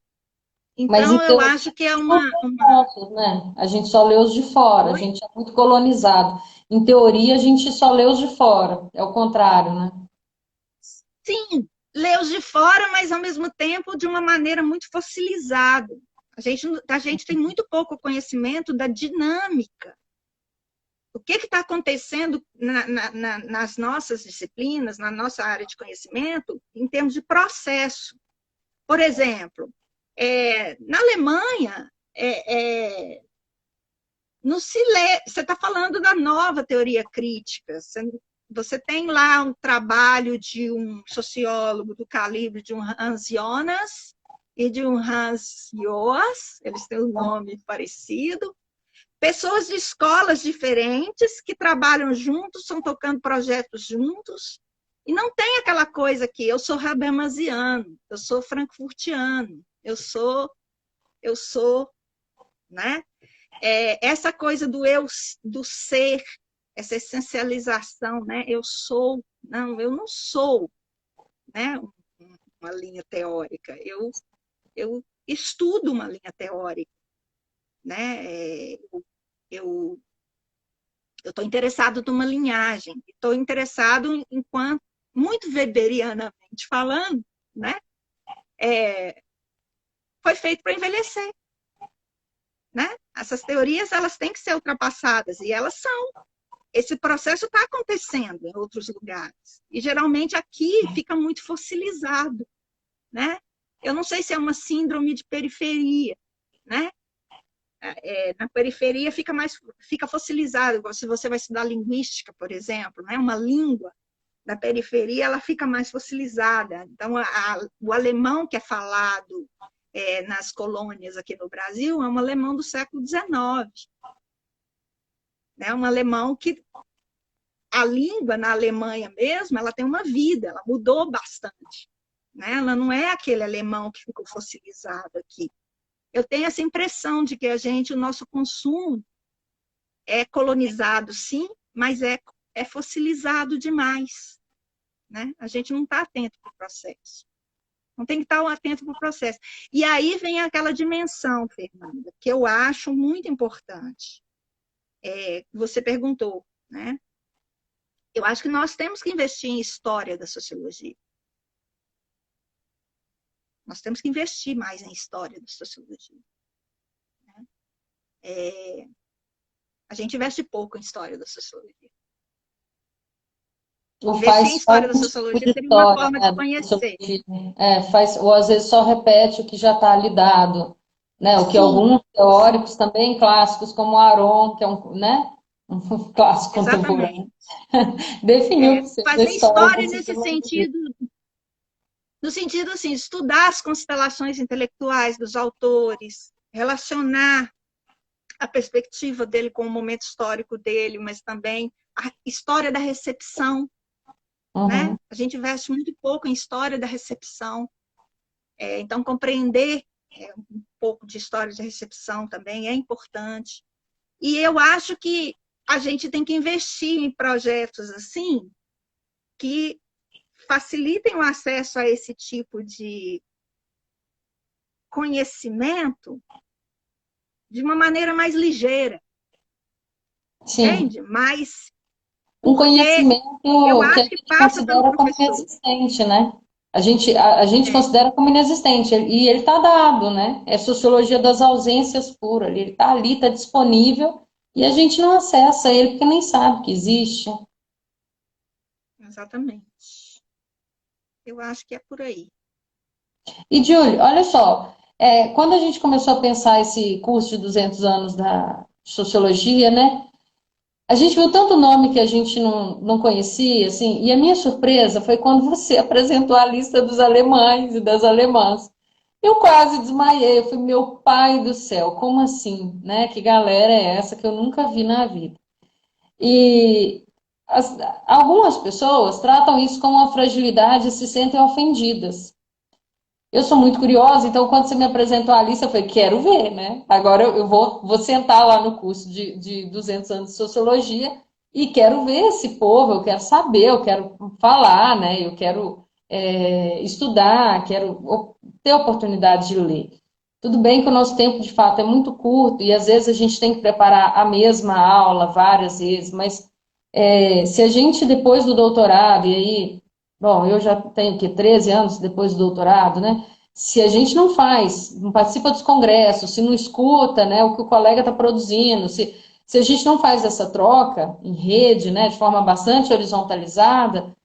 Mas em Então, eu teoria, acho que é só lê os nossos, né? A gente só lê os de fora, a Oi? gente é muito colonizado. Em teoria, a gente só lê os de fora, é o contrário, né? Sim, lê os de fora, mas ao mesmo tempo de uma maneira muito fossilizada. A gente tem muito pouco conhecimento da dinâmica. O que está acontecendo nas nossas disciplinas, na nossa área de conhecimento, em termos de processo. Por exemplo, na Alemanha, não se lê. Você está falando da nova teoria crítica. Você tem lá um trabalho de um sociólogo do calibre de um Hans Jonas e de um Hans Joas, eles têm um nome parecido. Pessoas de escolas diferentes que trabalham juntos, estão tocando projetos juntos, e não tem aquela coisa que eu sou habermasiano, eu sou frankfurtiano, eu sou, né? Essa coisa do eu, do ser, essa essencialização, né? Eu sou, não, eu não sou, né? Uma linha teórica, eu estudo uma linha teórica, né? Eu estou interessado numa linhagem, estou interessado enquanto, muito weberianamente falando, né? Foi feito para envelhecer, né? Essas teorias elas têm que ser ultrapassadas e elas são. Esse processo está acontecendo em outros lugares e geralmente aqui fica muito fossilizado, né? Eu não sei se é uma síndrome de periferia, né? Na periferia fica fossilizado. Se você vai estudar linguística, por exemplo, né? Uma língua na periferia ela fica mais fossilizada. Então, o alemão que é falado nas colônias aqui no Brasil é um alemão do século XIX. Né? Um alemão que a língua na Alemanha mesmo, ela tem uma vida, ela mudou bastante. Né? Ela não é aquele alemão que ficou fossilizado aqui. Eu tenho essa impressão de que o nosso consumo é colonizado, sim, mas é fossilizado demais. Né? A gente não está atento para o processo. Não tem que estar atento para o processo. E aí vem aquela dimensão, Fernanda, que eu acho muito importante. Você perguntou, né? Eu acho que nós temos que investir em história da sociologia. Nós temos que investir mais em história da sociologia. Né? A gente investe pouco em história da sociologia. Ou Investir em faz só história da um tipo sociologia de seria uma história, forma de né, da conhecer. sociologia. Ou às vezes só repete o que já está ali dado, né? O que Sim, alguns sim, teóricos também clássicos, como Aron, que é um, né, um clássico contemporâneo, exatamente. definiu que seja a Fazer história da história nesse sociologia. sentido, no sentido assim, estudar as constelações intelectuais dos autores, relacionar a perspectiva dele com o momento histórico dele, mas também a história da recepção, né? Uhum. A gente investe muito pouco em história da recepção, então compreender um pouco de história de recepção também é importante. E eu acho que a gente tem que investir em projetos assim que facilitem o acesso a esse tipo de conhecimento de uma maneira mais ligeira, Sim, entende? Mas um porque eu conhecimento que a acho que gente passa pelo considera como professor. inexistente, né? A gente É, considera como inexistente, e ele está dado, né? É sociologia das ausências pura, ele está ali, está disponível, e a gente não acessa ele porque nem sabe que existe. exatamente. Eu acho que é por aí. E, Júlio, olha só, quando a gente começou a pensar esse curso de 200 anos da sociologia, né? A gente viu tanto nome que a gente não conhecia, assim, e a minha surpresa foi quando você apresentou a lista dos alemães e das alemãs. Eu quase desmaiei, eu falei, meu pai do céu, como assim, né? Que galera é essa que eu nunca vi na vida? E as- algumas pessoas tratam isso como uma fragilidade e se sentem ofendidas. Eu sou muito curiosa, então quando você me apresentou a lista, eu falei, quero ver, né? Agora eu vou sentar lá no curso de 200 anos de sociologia e quero ver esse povo, eu quero saber, eu quero falar, né? Eu quero estudar, quero ter oportunidade de ler. Tudo bem que o nosso tempo, de fato, é muito curto e às vezes a gente tem que preparar a mesma aula várias vezes, mas se a gente, depois do doutorado, e aí, bom, eu já tenho que 13 anos depois do doutorado, né? Se a gente não faz, não participa dos congressos, se não escuta, né, o que o colega está produzindo, se a gente não faz essa troca em rede, né, de forma bastante horizontalizada,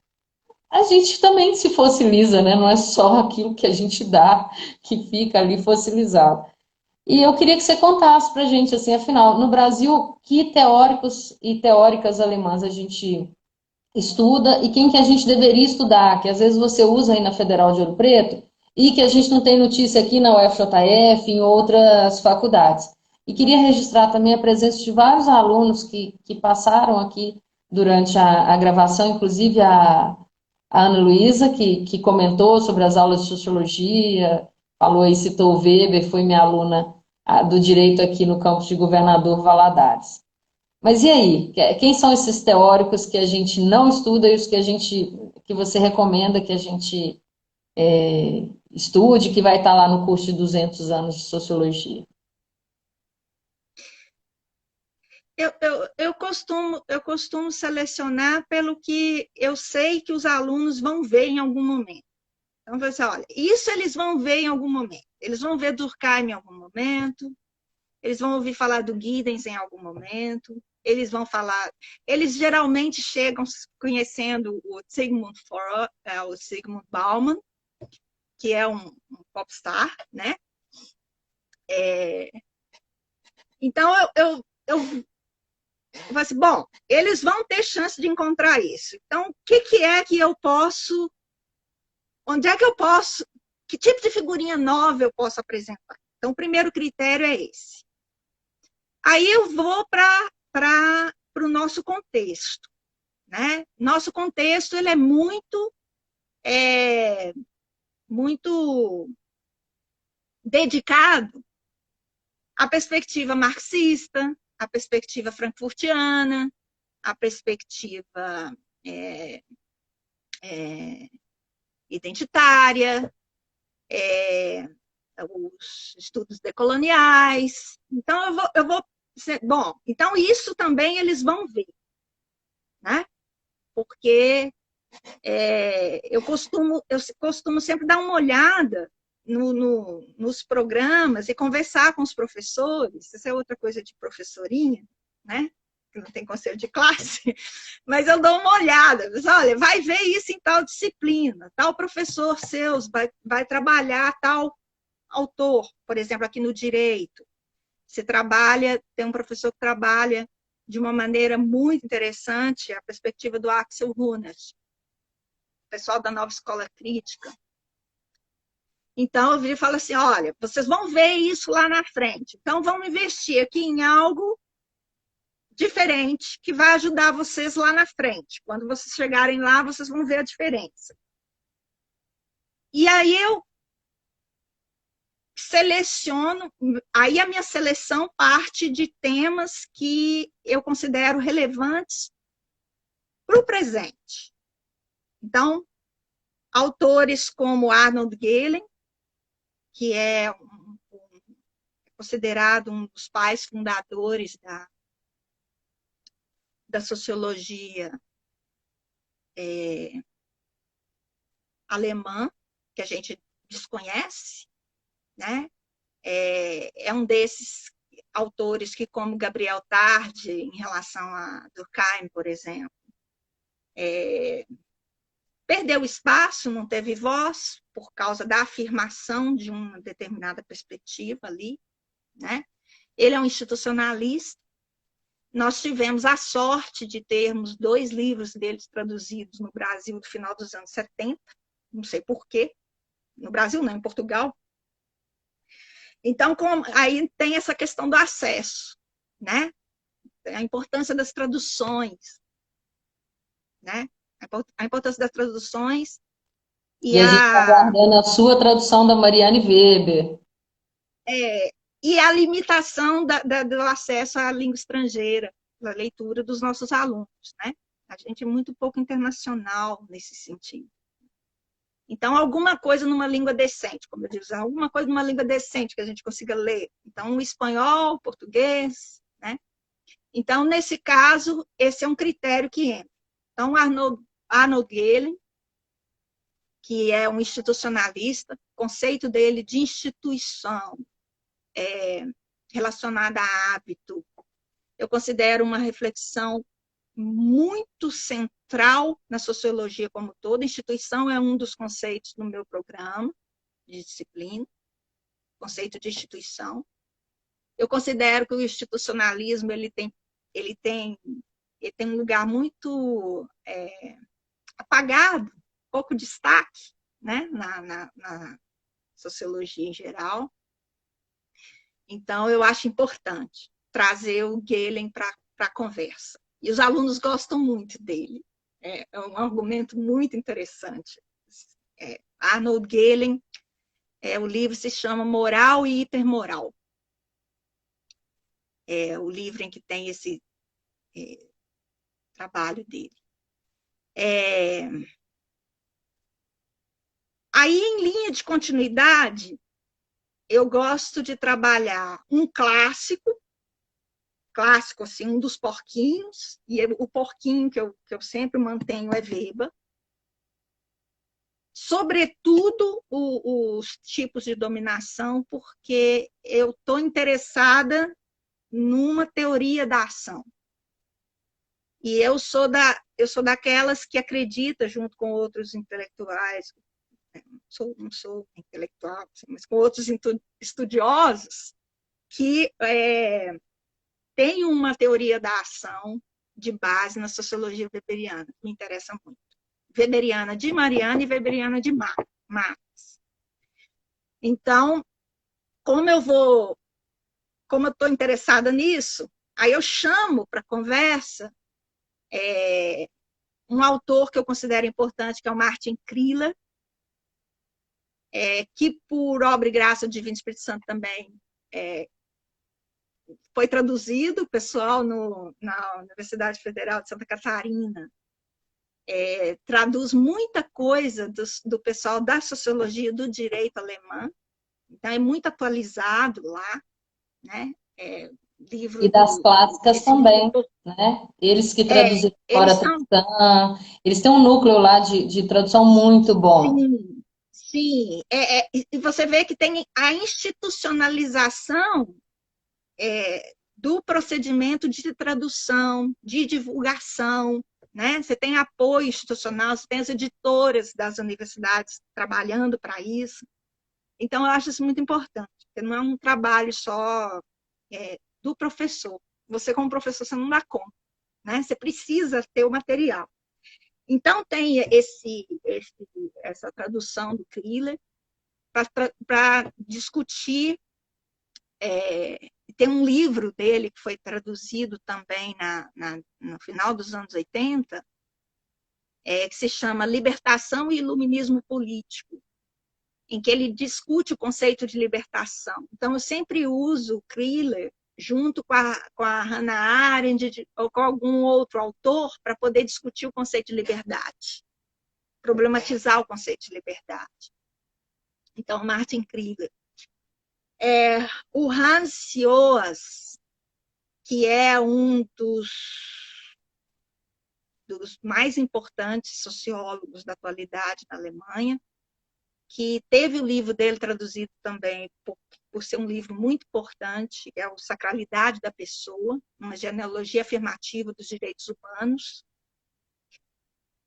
a gente também se fossiliza, né? Não é só aquilo que a gente dá que fica ali fossilizado. E eu queria que você contasse para a gente, assim, afinal, no Brasil, que teóricos e teóricas alemãs a gente estuda e quem que a gente deveria estudar, que às vezes você usa aí na Federal de Ouro Preto e que a gente não tem notícia aqui na UFJF, em outras faculdades. E queria registrar também a presença de vários alunos que passaram aqui durante a gravação, inclusive a Ana Luísa, que comentou sobre as aulas de sociologia, falou aí, citou o Weber, foi minha aluna do direito aqui no campus de Governador Valadares. Mas e aí? Quem são esses teóricos que a gente não estuda e os que você recomenda que a gente estude, que vai estar lá no curso de 200 anos de sociologia? Eu costumo selecionar pelo que eu sei que os alunos vão ver em algum momento. Então, você olha, isso eles vão ver em algum momento. Eles vão ver Durkheim em algum momento, eles vão ouvir falar do Giddens em algum momento, eles vão falar. Eles geralmente chegam conhecendo o Sigmund Bauman, que é um popstar, né? Então, eu falo assim, bom, eles vão ter chance de encontrar isso. Então, o que é que eu posso. Onde é que eu posso. Que tipo de figurinha nova eu posso apresentar? Então, o primeiro critério é esse. Aí eu vou para o nosso contexto. Né? Nosso contexto ele é muito dedicado à perspectiva marxista, à perspectiva frankfurtiana, à perspectiva é, é, identitária, os estudos decoloniais. Então, eu vou bom, então isso também eles vão ver, né? Porque eu costumo sempre dar uma olhada nos programas e conversar com os professores, essa é outra coisa de professorinha, né? que não tem conselho de classe, mas eu dou uma olhada. Mas, olha, vai ver isso em tal disciplina, tal professor seu vai trabalhar tal autor, por exemplo, aqui no direito. Você trabalha, tem um professor que trabalha de uma maneira muito interessante a perspectiva do Axel Honneth, pessoal da Nova Escola Crítica. Então, eu viro e falo assim, olha, vocês vão ver isso lá na frente. Então, vamos investir aqui em algo diferente que vai ajudar vocês lá na frente. Quando vocês chegarem lá, vocês vão ver a diferença. E aí eu seleciono, aí a minha seleção parte de temas que eu considero relevantes para o presente. Então, autores como Arnold Gehlen, que é considerado um dos pais fundadores da sociologia alemã, que a gente desconhece, né? É um desses autores que, como Gabriel Tarde, em relação a Durkheim, por exemplo, perdeu espaço, não teve voz, por causa da afirmação de uma determinada perspectiva ali, né? Ele é um institucionalista. Nós tivemos a sorte de termos 2 livros deles traduzidos no Brasil no final dos anos 70, não sei por quê, no Brasil não, em Portugal. Então, aí tem essa questão do acesso, né? A importância das traduções, né? A importância das traduções E a gente está aguardando a sua tradução da Marianne Weber. E a limitação do acesso à língua estrangeira, da leitura dos nossos alunos, né? A gente é muito pouco internacional nesse sentido. Então, alguma coisa numa língua decente, como eu digo, alguma coisa numa língua decente que a gente consiga ler. Então, o espanhol, português, né? Então, nesse caso, esse é um critério que entra. Então, Arnold Gehlen, que é um institucionalista, o conceito dele de instituição relacionada a hábito, eu considero uma reflexão muito central na sociologia como toda. Instituição é um dos conceitos do meu programa de disciplina, conceito de instituição. Eu considero que o institucionalismo ele tem um lugar muito apagado, pouco destaque, né, na sociologia em geral. Então, eu acho importante trazer o Gehlen para a conversa. E os alunos gostam muito dele. É um argumento muito interessante. Arnold Gehlen, o livro se chama Moral e Hipermoral. É o livro em que tem esse trabalho dele. Aí, em linha de continuidade, eu gosto de trabalhar um clássico, assim, um dos porquinhos, e o porquinho que eu sempre mantenho é Weber. Sobretudo os tipos de dominação, porque eu estou interessada numa teoria da ação. E eu sou daquelas que acredita, junto com outros intelectuais, não sou intelectual, mas com outros estudiosos, que tem uma teoria da ação de base na sociologia weberiana, que me interessa muito. Weberiana de Marianne e weberiana de Marx. Então, como eu estou interessada nisso, aí eu chamo para conversa um autor que eu considero importante, que é o Martin Kriller, que por obra e graça do Divino Espírito Santo também foi traduzido, pessoal na Universidade Federal de Santa Catarina, traduz muita coisa do pessoal da sociologia do direito alemã, então é muito atualizado lá, né? Livro e das clássicas também, né? Eles que traduziram fora Tristan, eles têm um núcleo lá de tradução muito bom. Sim. E você vê que tem a institucionalização do procedimento de tradução, de divulgação, né? Você tem apoio institucional, você tem as editoras das universidades trabalhando para isso. Então, eu acho isso muito importante, porque não é um trabalho só do professor. Você, como professor, você não dá conta, né? Você precisa ter o material. Então, tem essa tradução do Kriller para discutir. Tem um livro dele que foi traduzido também no final dos anos 80, que se chama Libertação e Iluminismo Político, em que ele discute o conceito de libertação. Então, eu sempre uso o Kriller junto com a Hannah Arendt ou com algum outro autor para poder discutir o conceito de liberdade, problematizar o conceito de liberdade. Então, Martin Kriller. O Hans Joas, que é um dos mais importantes sociólogos da atualidade na Alemanha, que teve o livro dele traduzido também por ser um livro muito importante, é o Sacralidade da Pessoa, uma genealogia afirmativa dos direitos humanos.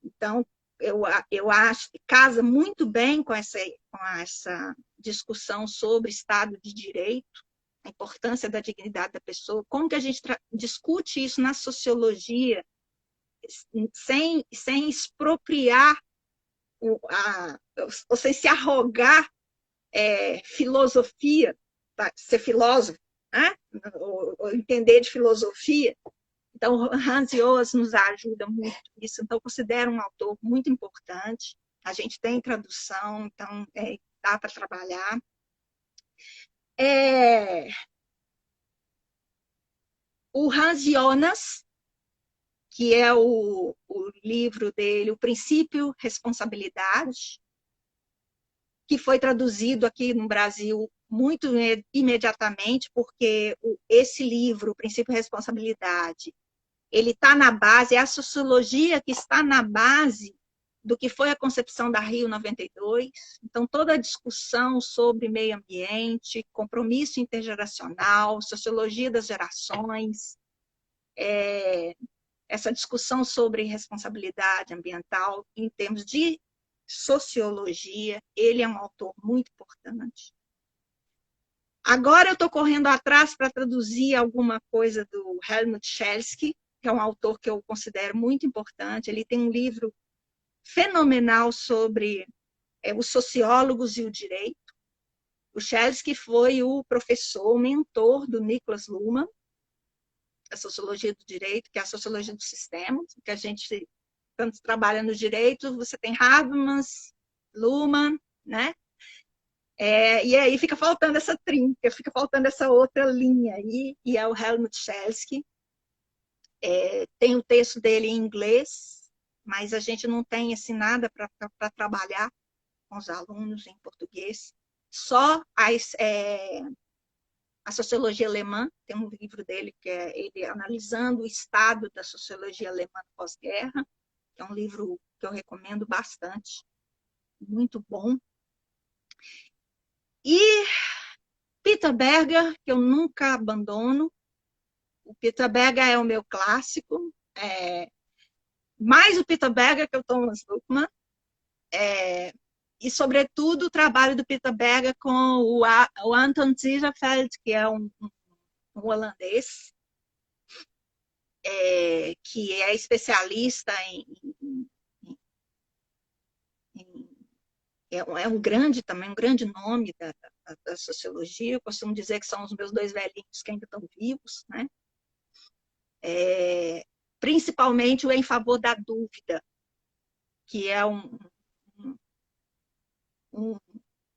Então, eu acho que casa muito bem com essa discussão sobre Estado de Direito, a importância da dignidade da pessoa, como que a gente discute isso na sociologia, sem expropriar, ou se arrogar filosofia, ser filósofo, né? ou entender de filosofia. Então, Hans Joas nos ajuda muito nisso. Então, eu considero um autor muito importante. A gente tem tradução, então dá para trabalhar. O Hans Jonas, que é o livro dele, O Princípio Responsabilidade, que foi traduzido aqui no Brasil muito imediatamente, porque esse livro, O Princípio Responsabilidade, ele está na base, é a sociologia que está na base do que foi a concepção da Rio 92. Então, toda a discussão sobre meio ambiente, compromisso intergeracional, sociologia das gerações, essa discussão sobre responsabilidade ambiental em termos de sociologia, ele é um autor muito importante. Agora eu estou correndo atrás para traduzir alguma coisa do Helmut Schelsky, que é um autor que eu considero muito importante. Ele tem um livro fenomenal sobre os sociólogos e o direito. O Schelsky foi o professor, o mentor do Niklas Luhmann, a sociologia do direito, que é a sociologia dos sistemas, que a gente, quando trabalha no direito, você tem Habermas, Luhmann, né? E aí fica faltando essa trinca, fica faltando essa outra linha aí, e é o Helmut Schelsky. Tem o texto dele em inglês, mas a gente não tem assim, nada para trabalhar com os alunos em português. Só a sociologia alemã, tem um livro dele que é ele analisando o estado da sociologia alemã pós-guerra, que é um livro que eu recomendo bastante, muito bom. E Peter Berger, que eu nunca abandono. O Peter Berger é o meu clássico, mais o Peter Berger que o Thomas Luckmann, e, sobretudo, o trabalho do Peter Berger com o Anton Zijeveld, que é um holandês, que é especialista é um grande também, um grande nome da sociologia. Eu costumo dizer que são os meus dois velhinhos que ainda estão vivos, né? Principalmente o Em Favor da Dúvida, que é um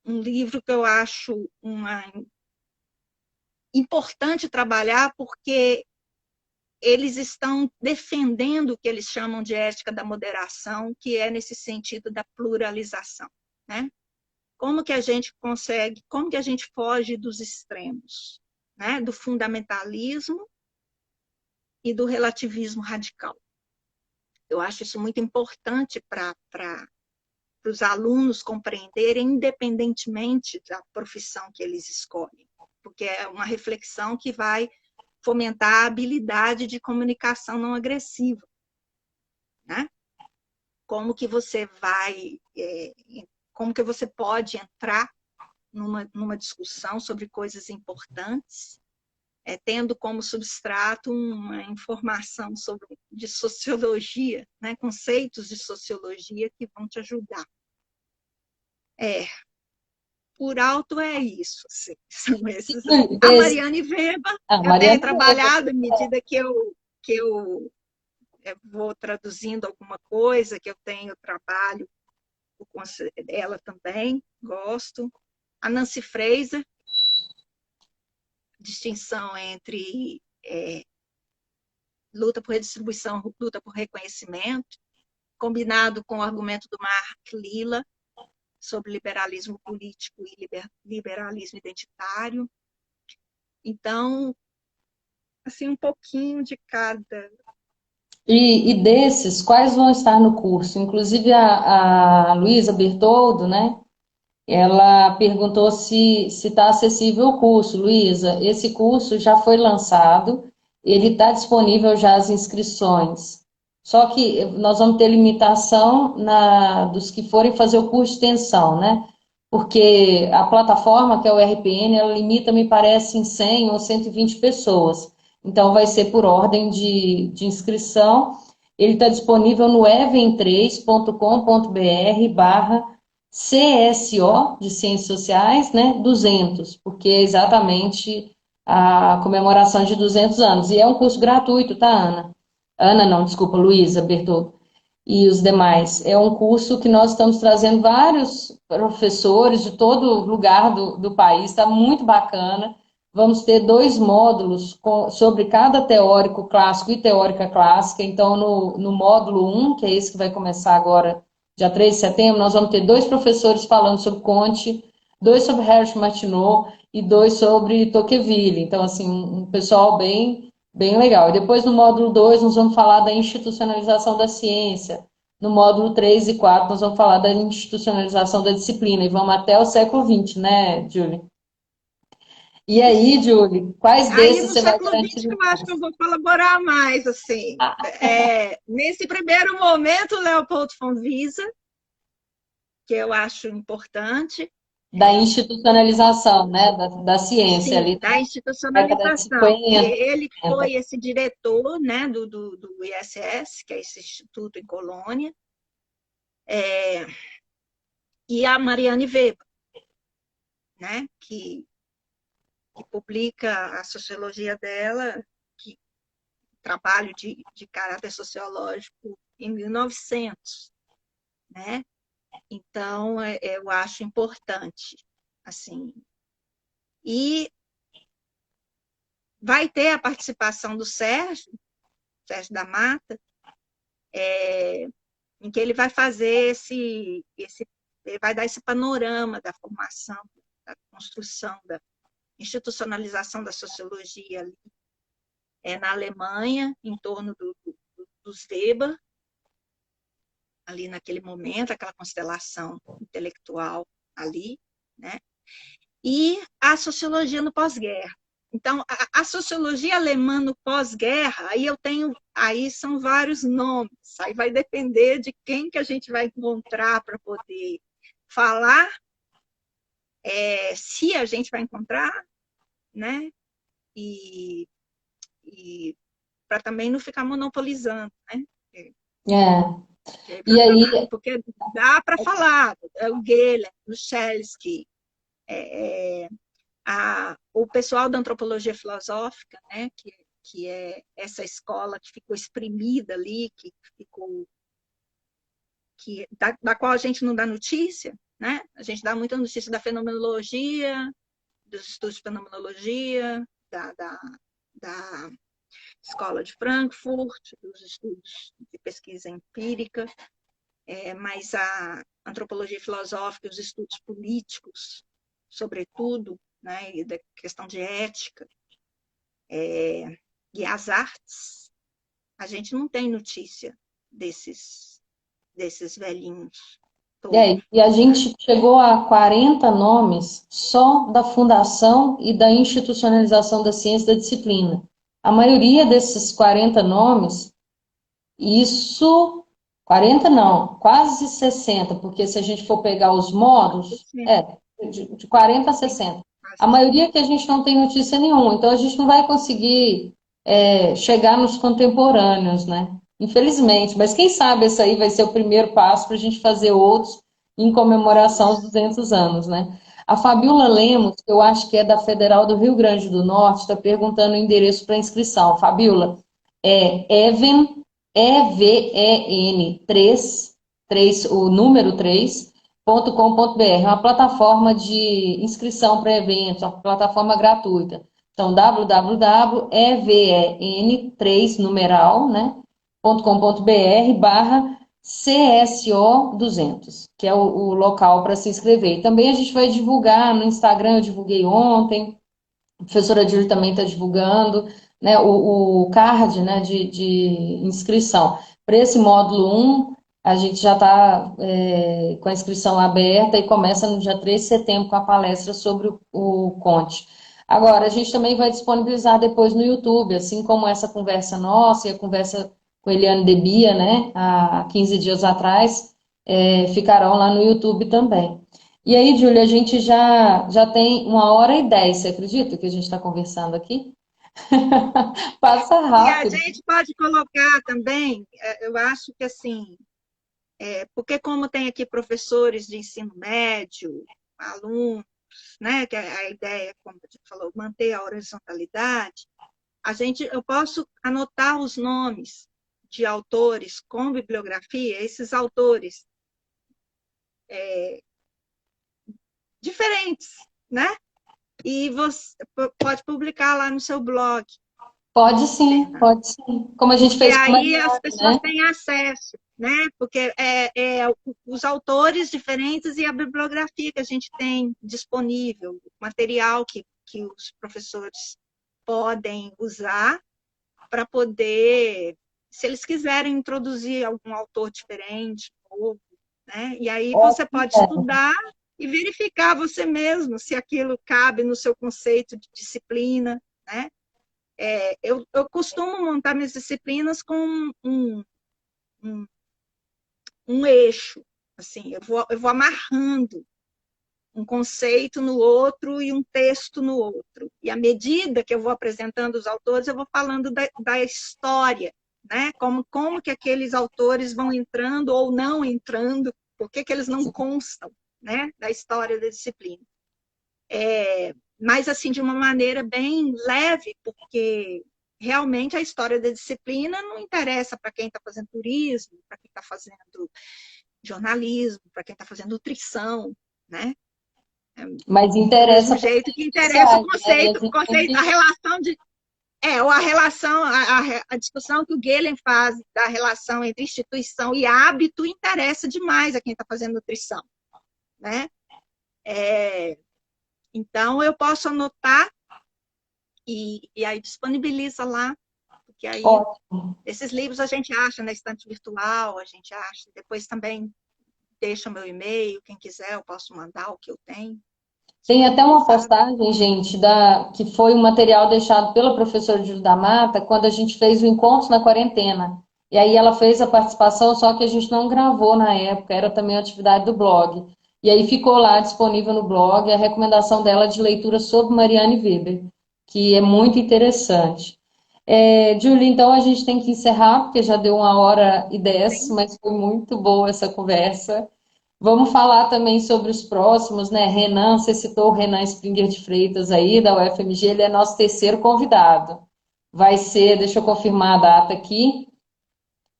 livro que eu acho importante trabalhar, porque eles estão defendendo o que eles chamam de ética da moderação, que é nesse sentido da pluralização, né? Como que a gente consegue, como que a gente foge dos extremos, né? Do fundamentalismo e do relativismo radical. Eu acho isso muito importante para os alunos compreenderem, independentemente da profissão que eles escolhem, porque é uma reflexão que vai fomentar a habilidade de comunicação não agressiva, né? Como que você vai, como que você pode entrar numa discussão sobre coisas importantes, tendo como substrato uma informação de sociologia, né? Conceitos de sociologia que vão te ajudar. Por alto é isso, assim, são esses. A Mariane Weber, eu tenho trabalhado à medida que eu vou traduzindo alguma coisa, que eu tenho trabalho com ela também, gosto. A Nancy Fraser, distinção entre luta por redistribuição, luta por reconhecimento, combinado com o argumento do Mark Lilla sobre liberalismo político e liberalismo identitário. Então, assim, um pouquinho de cada. E desses, quais vão estar no curso? Inclusive a Luísa Bertoldo, né? Ela perguntou se está acessível o curso. Luísa, esse curso já foi lançado, ele está disponível já as inscrições. Só que nós vamos ter limitação dos que forem fazer o curso de extensão, né? Porque a plataforma, que é o RPN, ela limita, me parece, em 100 ou 120 pessoas. Então, vai ser por ordem de inscrição. Ele está disponível no even3.com.br/CSO, de Ciências Sociais, né, 200, porque é exatamente a comemoração de 200 anos. E é um curso gratuito, tá, Ana? Ana, não, desculpa, Luísa Bertoldo e os demais. É um curso que nós estamos trazendo vários professores de todo lugar do país, está muito bacana. Vamos ter 2 módulos sobre cada teórico clássico e teórica clássica. Então, no módulo 1, que é esse que vai começar agora, dia 3 de setembro, nós vamos ter 2 professores falando sobre Comte, 2 sobre Hersch Martineau e 2 sobre Tocqueville. Então, assim, um pessoal bem legal. E depois, no módulo 2, nós vamos falar da institucionalização da ciência. No módulo 3 e 4, nós vamos falar da institucionalização da disciplina. E vamos até o século XX, né, Julie? E aí, Julie, quais desses você vai garantir? Aí, no século XX, eu acho que eu vou colaborar mais, assim. Nesse primeiro momento, Leopold von Wieser, que eu acho importante. Da institucionalização, né, da ciência. Sim, ali. da institucionalização. Ele foi esse diretor, né, do ISS, que é esse instituto em Colônia, e a Mariane Weber, né, que publica a sociologia dela, trabalho de caráter sociológico em 1900, né? Então, eu acho importante, assim. E vai ter a participação do Sérgio da Mata, em que ele vai fazer ele vai dar esse panorama da formação, da construção, da institucionalização da sociologia ali, na Alemanha, em torno dos Weber, ali naquele momento, aquela constelação intelectual ali, né? E a sociologia no pós-guerra. Então, a sociologia alemã no pós-guerra, aí são vários nomes, aí vai depender de quem que a gente vai encontrar para poder falar, se a gente vai encontrar, né? E para também não ficar monopolizando, né? E aí... Porque dá para falar, o Gehlen, o Chelsky, o pessoal da antropologia filosófica, né, que é essa escola que ficou exprimida ali, da qual a gente não dá notícia, né? A gente dá muita notícia da fenomenologia, dos estudos de fenomenologia, da Escola de Frankfurt, dos estudos de pesquisa empírica, mas a antropologia filosófica e os estudos políticos, sobretudo, né, e da questão de ética, e as artes, a gente não tem notícia desses velhinhos. E a gente chegou a 40 nomes só da fundação e da institucionalização da ciência da disciplina. A maioria desses 40 nomes, isso, 40 não, quase 60, porque se a gente for pegar os módulos, de 40 a 60. A maioria que a gente não tem notícia nenhuma, então a gente não vai conseguir chegar nos contemporâneos, né? Infelizmente, mas quem sabe esse aí vai ser o primeiro passo para a gente fazer outros em comemoração aos 200 anos, né? A Fabiola Lemos, que eu acho que é da Federal do Rio Grande do Norte, está perguntando o endereço para inscrição. Fabiola, EVEN 3, o número 3.com.br, é uma plataforma de inscrição para eventos, uma plataforma gratuita. Então, www.even3, numeral, né, .com.br CSO 200, que é o local para se inscrever. Também a gente vai divulgar no Instagram, eu divulguei ontem, a professora Júlia também está divulgando, né, o card, né, de inscrição. Para esse módulo 1, a gente já está com a inscrição aberta e começa no dia 3 de setembro com a palestra sobre o Conte. Agora, a gente também vai disponibilizar depois no YouTube, assim como essa conversa nossa e a conversa com Eliane Debia, né, há 15 dias atrás, ficarão lá no YouTube também. E aí, Júlia, a gente já tem 1h10, você acredita que a gente está conversando aqui? Passa E a rápido. gente pode colocar também, eu acho que assim, porque como tem aqui professores de ensino médio, alunos, né, que a ideia, como a gente falou, manter a horizontalidade, eu posso anotar os nomes de autores com bibliografia, esses autores diferentes, né? E você pode publicar lá no seu blog. Pode sim, pode sim. Como a gente fez com a aí Mariana, as pessoas né? têm acesso, né? Porque os autores diferentes e a bibliografia que a gente tem disponível, o material que os professores podem usar para poder, se eles quiserem introduzir algum autor diferente, novo, né? E aí você pode estudar e verificar você mesmo se aquilo cabe no seu conceito de disciplina, né? Eu costumo montar minhas disciplinas com um eixo, assim, eu vou amarrando um conceito no outro e um texto no outro. E à medida que eu vou apresentando os autores, eu vou falando da história, né? Como que aqueles autores vão entrando ou não entrando, por que eles não constam, né? Da história da disciplina. Mas, assim, de uma maneira bem leve, porque realmente a história da disciplina não interessa para quem está fazendo turismo, para quem está fazendo jornalismo, para quem está fazendo nutrição, né? Mas Do interessa mesmo para jeito que interessa o sociais, né? E a conceito, gente tem que... a relação de. Ou a relação, a discussão que o Galen faz da relação entre instituição e hábito interessa demais a quem está fazendo nutrição, né? Então, eu posso anotar e aí disponibiliza lá, porque aí Ótimo. esses livros a gente acha na estante virtual, a gente acha, depois também deixa o meu e-mail, quem quiser eu posso mandar o que eu tenho. Tem até uma postagem, gente, que foi um material deixado pela professora Júlia da Mata quando a gente fez o encontro na quarentena. E aí ela fez a participação, só que a gente não gravou na época, era também a atividade do blog. E aí ficou lá disponível no blog a recomendação dela de leitura sobre Marianne Weber, que é muito interessante. Julie, então a gente tem que encerrar, porque já deu 1h10, mas foi muito boa essa conversa. Vamos falar também sobre os próximos, né? Renan, você citou o Renan Springer de Freitas aí, da UFMG, ele é nosso terceiro convidado. Vai ser, deixa eu confirmar a data aqui,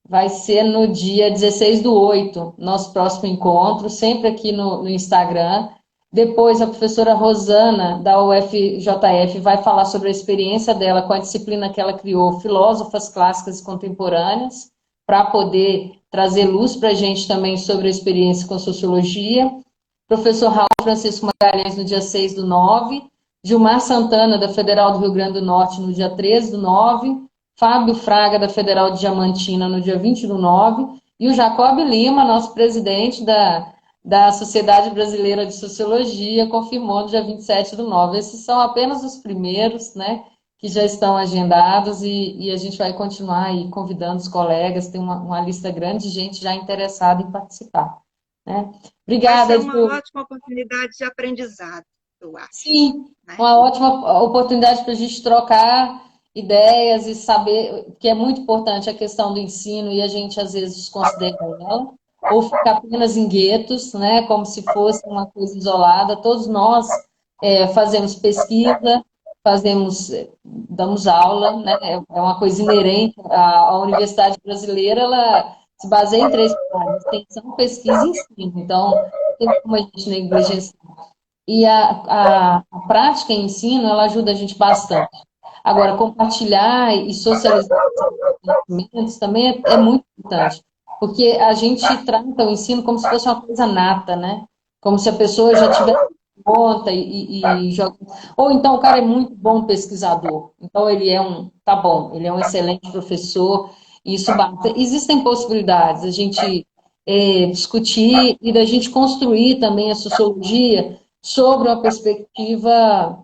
vai ser no dia 16/8, nosso próximo encontro, sempre aqui no Instagram. Depois a professora Rosana, da UFJF, vai falar sobre a experiência dela com a disciplina que ela criou, Filósofas Clássicas e Contemporâneas, para poder trazer luz para a gente também sobre a experiência com sociologia. Professor Raul Francisco Magalhães, no dia 6/9. Gilmar Santana, da Federal do Rio Grande do Norte, no dia 13/9. Fábio Fraga, da Federal de Diamantina, no dia 20/9. E o Jacob Lima, nosso presidente da Sociedade Brasileira de Sociologia, confirmou no dia 27/9. Esses são apenas os primeiros, né? que já estão agendados e a gente vai continuar aí convidando os colegas, tem uma lista grande de gente já interessada em participar, né? Vai Obrigada, ser uma Ju. ótima oportunidade de aprendizado, eu acho, Sim, né? uma ótima oportunidade para a gente trocar ideias e saber que é muito importante a questão do ensino e a gente às vezes desconsidera ela, ou fica apenas em guetos, né, como se fosse uma coisa isolada. Todos nós fazemos pesquisa, damos aula, né, é uma coisa inerente à universidade brasileira, ela se baseia em três pilares: extensão, pesquisa e ensino. Então, não tem como a gente negligenciar. E a prática em ensino, ela ajuda a gente bastante. Agora, compartilhar e socializar esses conhecimentos também é muito importante, porque a gente trata o ensino como se fosse uma coisa nata, né? Como se a pessoa já tivesse conta e joga. Ou então o cara é muito bom pesquisador, então tá bom, ele é um excelente professor, e isso basta. Existem possibilidades, a gente discutir e da gente construir também a sociologia sobre uma perspectiva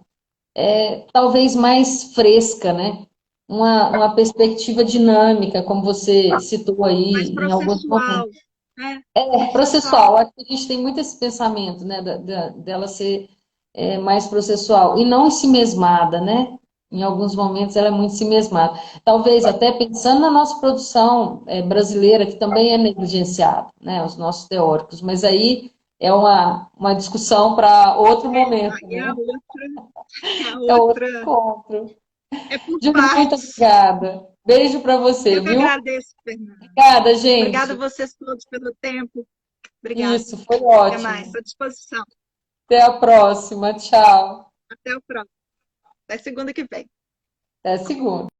talvez mais fresca, né? Uma perspectiva dinâmica, como você citou Mais aí em alguns momentos. processual, né? É Processual. processual, acho que a gente tem muito esse pensamento, né, dela ser mais processual, e não ensimesmada, né? Em alguns momentos ela é muito ensimesmada. Talvez até pensando na nossa produção brasileira, que também é negligenciada, né? Os nossos teóricos, mas aí é uma discussão para outro momento, Aí né? a É outro outra encontro. é por Júlia, muito partes. obrigada. Beijo para você, Eu que viu? agradeço, Fernanda. Obrigada, Obrigada a gente. vocês todos pelo tempo. Obrigada. Isso, foi Até mais. ótimo. Estou à disposição. Até a próxima. Tchau. Até o próximo. Até segunda que vem. Até segunda.